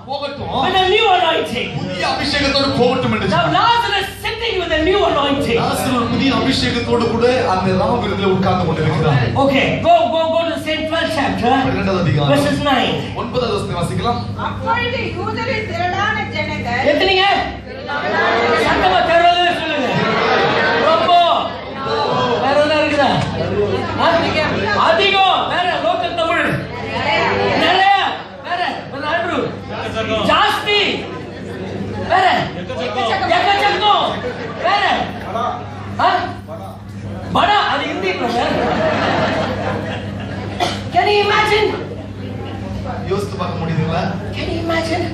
போகட்டும். with a new anointing. புதிய அபிஷேகத்தோடு போகட்டும் என்று Now Lazarus sitting with a new anointing. லாசரு புதிய அபிஷேகத்தோடு கூட அந்த ராவிருந்தில் உட்கார்ந்து கொண்டிருக்கிறார். Okay, go to the same 12th chapter, 12வது அதிகாரம் verses 9. 9வது வசனத்தை வாசிக்கலாம். அப்பொழுது யூதரில் திரளான ஜனங்கள் எத்தனைங்க? சத்தமா தெருவுல சொல்லுங்க. ரொம்ப. வேற என்ன இருக்குதா? அதிகம். வேற லோக்கல் தமிழ். நிறைய. வேற ஆண்ட்ரூ. ஜாஸ்தி. வேற எக்கச்சக்கம். வேற படா. அது Hindi brother. Can you imagine? யோசித்து பார்க்க முடியுதுங்களா? Can you imagine?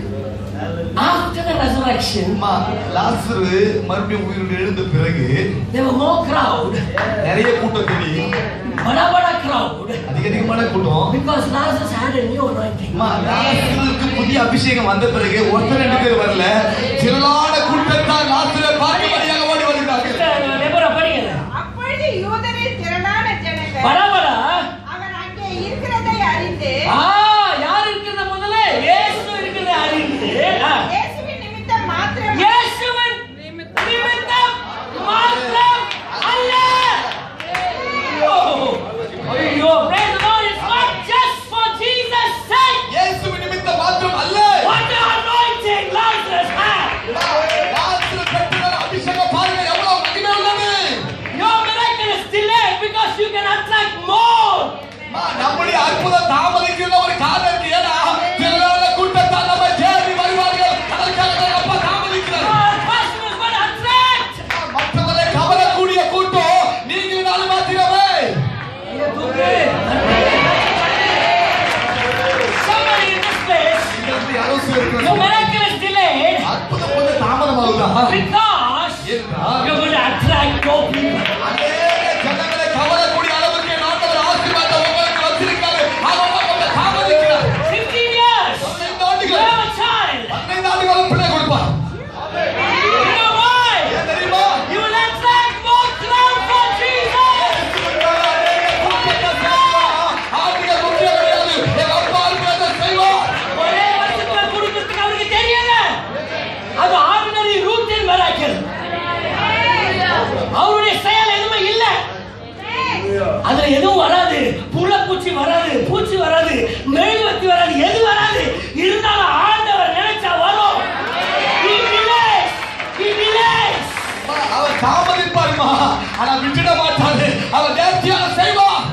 After the resurrection, அம்மா, லாசரு மறுபடியும் உயிரோடு எழுந்த பிறகு there were more crowd. நிறைய கூட்டம் தெரியும். Bada crowd. அதிகமான கூட்டம். Because Lazarus had a new anointing. அம்மா, லாசருக்கு புதிய அபிஷேகம் வந்த பிறகு ஒருத்தர் 2 பேர் வரல. திரளான கூட்டத்தார் லாசரை பார்க்கும்படியாக ஓடி வருகிறார்கள். Deborah படிங்க. அப்பொழுது யூதரில் திரளான ஜனங்கள் படா அவர் அங்கே இருக்கிறதை அறிந்து யார் இருக்கிறத முதல்ல இயேசு இருக்கிறத அறிந்து இயேசுவின் நிமித்தம் மாத்திரம் இயேசுவின் நிமித்தம் மாத்திரம் அல்ல. ஐயோ, praise the Lord, it's not just for Jesus' sake. இயேசுவின் நிமித்தம் மாத்திரம் அல்ல. What the anointing Lazarus had. லாசரு பெற்ற அபிஷேகம் பாருங்க எவ்வளவு மகிமை உள்ளது. Your miracle is delayed because you can attract more. நம்முடைய அற்புதம் தாமதிக்கிற ஒரு காரணம் இருக்கு. ஏன்னா திரளான கூட்டத்தார் நம்மை தேடி வருவார்கள். அதற்காக அப்பா தாமதிக்கிறார். Because you're going to attract more people. அநேக ஜனங்களை கவரக்கூடிய அளவுக்கு ஆண்டவர் ஆசீர்வாதத்தை உங்களுக்கு வச்சிருக்காரு. அவங்க தாமதிக்கிறார். 15 years. 15 ஆண்டுகள். You have a child. 15 ஆண்டுகள் பிள்ளை கொடுப்பார். You know why? ஏன் தெரியுமா? You will attract more crowd for Jesus. ஆதிக முக்கியம் கிடையாது. என் அப்பா இருக்கிறத செய்வார். ஒரே வருஷத்துல கொடுக்கிறதுக்கு அவருக்கு தெரியல. அது ஆர்டினரி ரூட்டின் மிராக்கிள். அவருடைய செயல் எதுவுமே இல்ல. அதுல எதுவும் வராது. புள்ளப்பூச்சி வராது, பூச்சி வராது, மெழுகுவர்த்தி வராது, எது வராது. இருந்தாலும் ஆண்டவர் நினைச்சா வரும். He delays. He delays. அவர் தாமதிப்பாருமா, ஆனா விட்டுட மாட்டாரு. அவர் நேர்த்தியாக செய்வார்.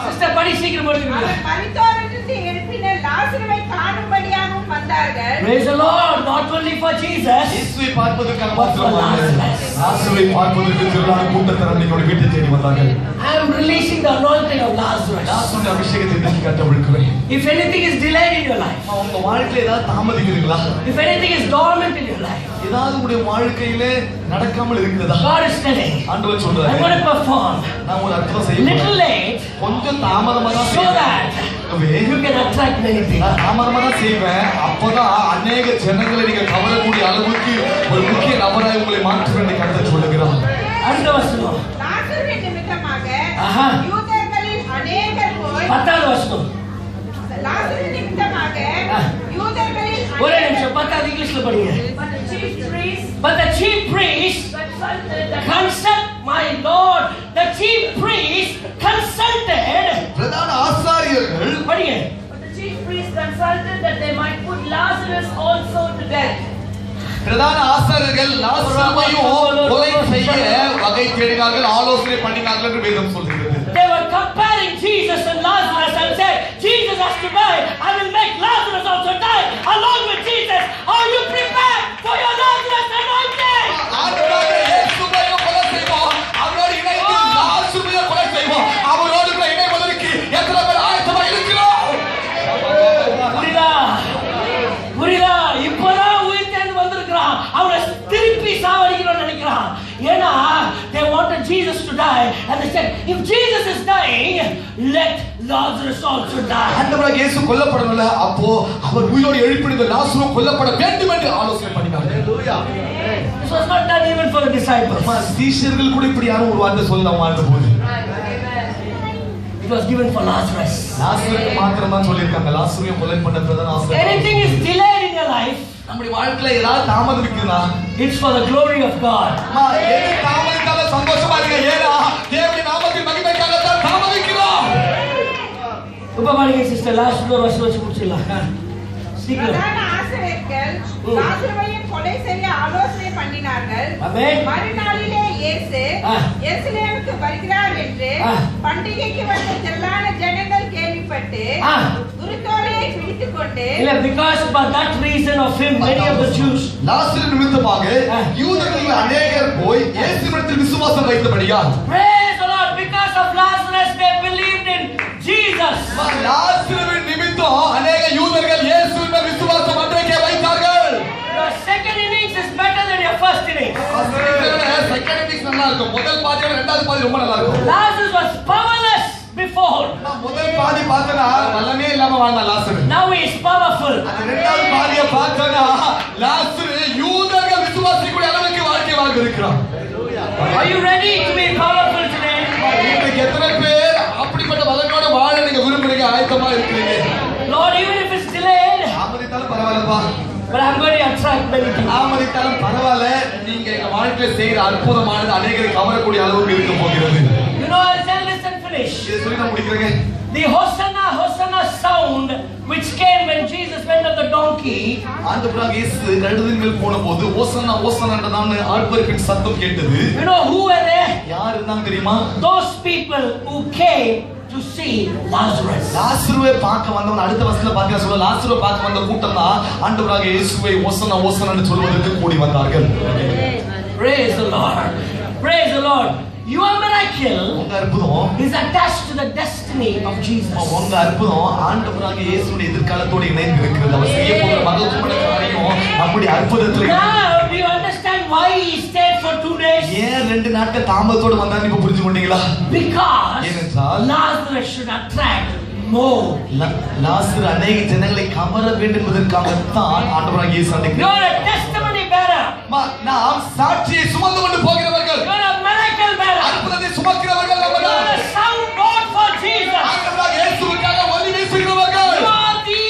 சிஸ்டர் படி சீக்கிரம் போடுங்க. அவர் மரித்தோரிலிருந்து எழுப்பின லாசருவை காணும்படியாகவும் வந்தார்கள். Praise the Lord, not only for Jesus. இயேசுவை பார்ப்பதற்காக மாத்திரமல்ல, லாசருவை பார்ப்பதற்கு திரளான கூட்டத்தினர் அன்னைக்கு வீட்டை தேடி வந்தார்கள். I am releasing the anointing of Lazarus. லாசருடைய அபிஷேகத்தை இன்றைக்கு கட்டவிழ்க்கிறேன். If anything is delayed in your life, உங்க வாழ்க்கையில ஏதாவது தாமதிக்கிறீங்களா? if anything is dormant in your life, ஏதாவது உங்களுடைய வாழ்க்கையில நடக்காமல் இருக்கிறதா? God is telling, ஆண்டவர் I'm சொல்றாரு, going to perform நான் ஒரு அற்புதம் செய்ய little போறேன். late கொஞ்சம் தாமதமா தான் so செய்வேன். that you can attract many people. நான் தாமதமா தான் செய்வேன். அப்பதான் அநேக ஜனங்களை நீங்க கவரக்கூடிய அளவுக்கு ஒரு முக்கிய நபராய் உங்களை மாற்றுவேன் என்று கர்த்தர் சொல்லுகிறார். அடுத்த வசனம். லாசருவின் நிமித்தமாக ஆஹா. யூதர்களில் அநேகர் போய் 10வது வசனம். லாசருவின் நிமித்தமாக யூதர்களில் ஒரே நிமிஷம் 10வது இங்கிலீஷ்ல படிங்க. But the chief priest consult my Lord. The chief priest consulted. பிரதான ஆசாரியர்கள் படிங்க. But the chief priests consulted that they might put Lazarus also to death. பிரதான ஆசாரியர்கள் லாசருவையும் கொலை செய்ய வகை தேடினார்கள், ஆலோசனை பண்ணினார்கள் என்று வேதம் சொல்கிறது. They were comparing Jesus and Lazarus and said, Jesus has to die. I will make Lazarus also die along with Jesus. Are you prepared for your Lazarus anointing? ஆண்டவரே, இயேசுவையும் கொலை செய்வோம், அவரோடு இணைந்து லாசருவையும் கொலை செய்வோம். அவரோடு கூட இணைவதற்கு எத்தனை பேர் ஆயத்தமாக இருக்கிறோம்? புரியுதா? புரியுதா? இப்பதான் உயிர்த்தெழுந்து வந்திருக்கிறான். அவனை திருப்பி சாவடிக்கணும்னு நினைக்கிறான். ஏன்னா they wanted Jesus to die and they said, if Jesus is dying, let Lazarus also die. ஆண்டவராகிய இயேசு கொல்லப்படவில்லை, அப்போ அவர் உயிரோடு எழுப்பின லாசரு கொல்லப்பட வேண்டும் என்று ஆலோசனை பண்ணினார்கள். This was not done even for the disciples. சீஷர்கள் கூட இப்படி யாரும் ஒரு வார்த்தை சொல்லலாம் வாழ்ந்த போது. It was given for Lazarus. லாசருக்கு மாத்திரம் தான் சொல்லியிருக்காங்க. லாசரையும் கொலை பண்ண பிரதான ஆசாரியர். Anything is delayed in your life, நம்முடைய வாழ்க்கையில ஏதாவது தாமதம் இருக்குதா? it's for the glory of God. எது தாமதித்தாலும் சந்தோஷமா இருங்க. ஏன்னா தேவனுடைய நாமத்தின் மகிமைக்காக தான் தாமதிக்கிறோம். உபமானிக்க சிஸ்டர் லாஸ்ட் ஒரு வருஷம் வச்சு முடிச்சிடலாம். சீக்கிரம். பிரதான ஆசாரியர்கள் லாசருவையும் கொலை செய்ய ஆலோசனை பண்ணினார்கள். ஆமென். மறுநாளிலே இயேசு எருசலேமுக்கு வருகிறார் என்று பண்டிகைக்கு வந்த திரளான ஜனங்கள் கேள்விப்பட்டு குருத்தோலையை பிடித்துக் கொண்டு இல்ல, because for that reason of him many of the Jews. லாசரு நிமித்தமாக யூதர்களில் அநேகர் போய் இயேசுவிடத்தில் விசுவாசம் வைத்தபடியால். Praise the Lord, because of Lazarus they believed in Jesus. லாசருவின் நிமித்தம் அநேக யூதர்கள் இயேசுவின் மேல் விசுவாசம் அன்றைக்கே வைத்தார்கள். Your second innings is better than your first innings. Second innings நல்லா இருக்கும். முதல் பாதியோட இரண்டாவது பாதி ரொம்ப நல்லா இருக்கும். Lazarus was powerless before. முதல் பாதி பார்த்தனா வல்லமே இல்லாம வாழ்ந்த லாசரு. Now he is powerful. அந்த இரண்டாவது பாதியை பார்த்தனா லாசரு யூதர்கள் விசுவாசிக்கூடிய அளவுக்கு வாழ்க்கை வாழ்ந்திருக்கிறான். Are you ready to be powerful today? இன்னைக்கு எத்தனை பேர் அப்படிப்பட்ட வல்லமையோட வாழ நீங்க விரும்புறீங்க, ஆயத்தமா இருக்கீங்க? Lord, even if it's delayed, தாமதித்தாலும் பரவாயில்லப்பா. but I'm going to attract many people. தாமதித்தாலும் பரவாயில்ல. நீங்க எங்க வாழ்க்கையில செய்யற அற்புதமானது அநேகரை கவரக்கூடிய அளவுக்கு இருக்க போகிறது. You know, I'll tell this and finish. இதை சொல்லி நான் முடிக்கிறேங்க. The Hosanna, Hosanna sound which came when Jesus went on the donkey. ஆண்டவராகிய இயேசு கழுதையின் மேல் போனபோது ஓசன்னா ஓசன்னா என்றதான ஆர்ப்பரிப்பின் சத்தம் கேட்டது. You know who were there? யார் இருந்தாங்க தெரியுமா? Those people who came to see Lazarus. லாசருவை பார்க்க வந்தவன் அடுத்த வசனத்துல பார்க்க சொல்ல லாசருவை பார்க்க வந்த கூட்டம் தான் ஆண்டவராகிய இயேசுவை ஓசன்னா ஓசன்னான்னு சொல்வதற்கு கூடி வந்தார்கள். Praise the Lord. Praise the Lord. Your miracle உங்க அற்புதம் is attached to the destiny of Jesus. உங்க அற்புதம் ஆண்டவராகிய இயேசுவின் எதிர்காலத்தோடு இணைந்து இருக்கிறது. அவர் செய்ய போகிற மகத்துவமான காரியம் நம்முடைய அற்புதத்துல. Now do you understand why he stayed for 2 days? ஏன் 2 நாட்கள் தாமதத்தோடு வந்தான்னு இப்ப புரிஞ்சு கொண்டீங்களா? Because ஏனென்றால் Lazarus should attract more. லாசரு அநேக ஜனங்களை கவர வேண்டும் என்பதற்காகத்தான் ஆண்டவராகிய இயேசு அன்றைக்கு You're a testimony bearer. நாம் சாட்சியை சுமந்து கொண்டு போகிறவர்கள், You're a miracle bearer. அற்புதத்தை சுமக்கிறவர்கள் You're நம்மதான். a sound God for Jesus. ஆண்டவராகிய இயேசுவுக்காக ஒலி வீசுகிறவர்கள். You are the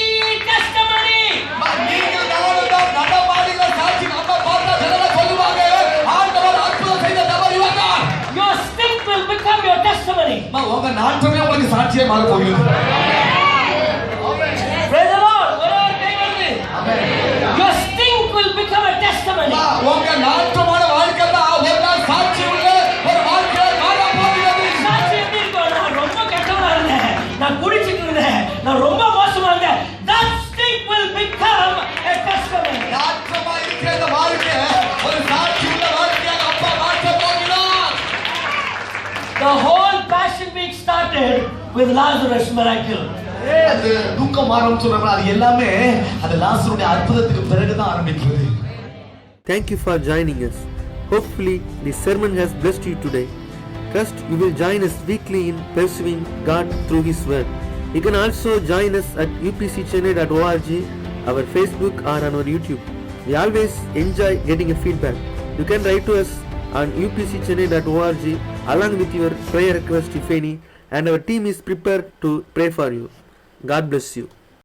testimony. நீங்கள் நானும் தான் நடமாடுகிற சாட்சி. நம்ம பார்த்தா ஜனங்கள் சொல்லுவாங்க, ஆண்டவர் அற்புதம் செய்த நபர் இவர்தான். Your stink will become your testimony. உங்க நாற்றமே உங்களுக்கு சாட்சியை மாற போகிறது. Praise the Lord. Your stink will become a testimony. உங்க நாற்றமான வாழ்க்கை தான் ஒரு நாள் சாட்சி உள்ள ஒரு வாழ்க்கையை மாற போகிறது. சாட்சி எப்படி இருக்கும்? நான் ரொம்ப கெட்டவனா இருந்தேன், நான் குடிச்சிட்டு இருந்தேன், நான் ரொம்ப மோசமா இருந்தேன். That stink will become a testimony. நாற்றமா இருக்கிற இந்த வாழ்க்கை ஒரு சாட்சி உள்ள வாழ்க்கையாக அப்பா மாற்ற போகிறார். The whole Passion Week started with Lazarus' miracle. அது துக்கம் ஆரம்பிச்சோம்னா அது எல்லாமே அந்த லாசருடைய அற்புதத்துக்கு பிறகுதான் ஆரம்பிக்கிறது. Thank you for joining us. Hopefully, this sermon has blessed you today. Trust you will join us weekly in pursuing God through His Word. You can also join us at upcchennai.org, our Facebook or on our YouTube. We always enjoy getting a feedback. You can write to us on upcchennai.org along with your prayer request if any, and our team is prepared to pray for you. God bless you.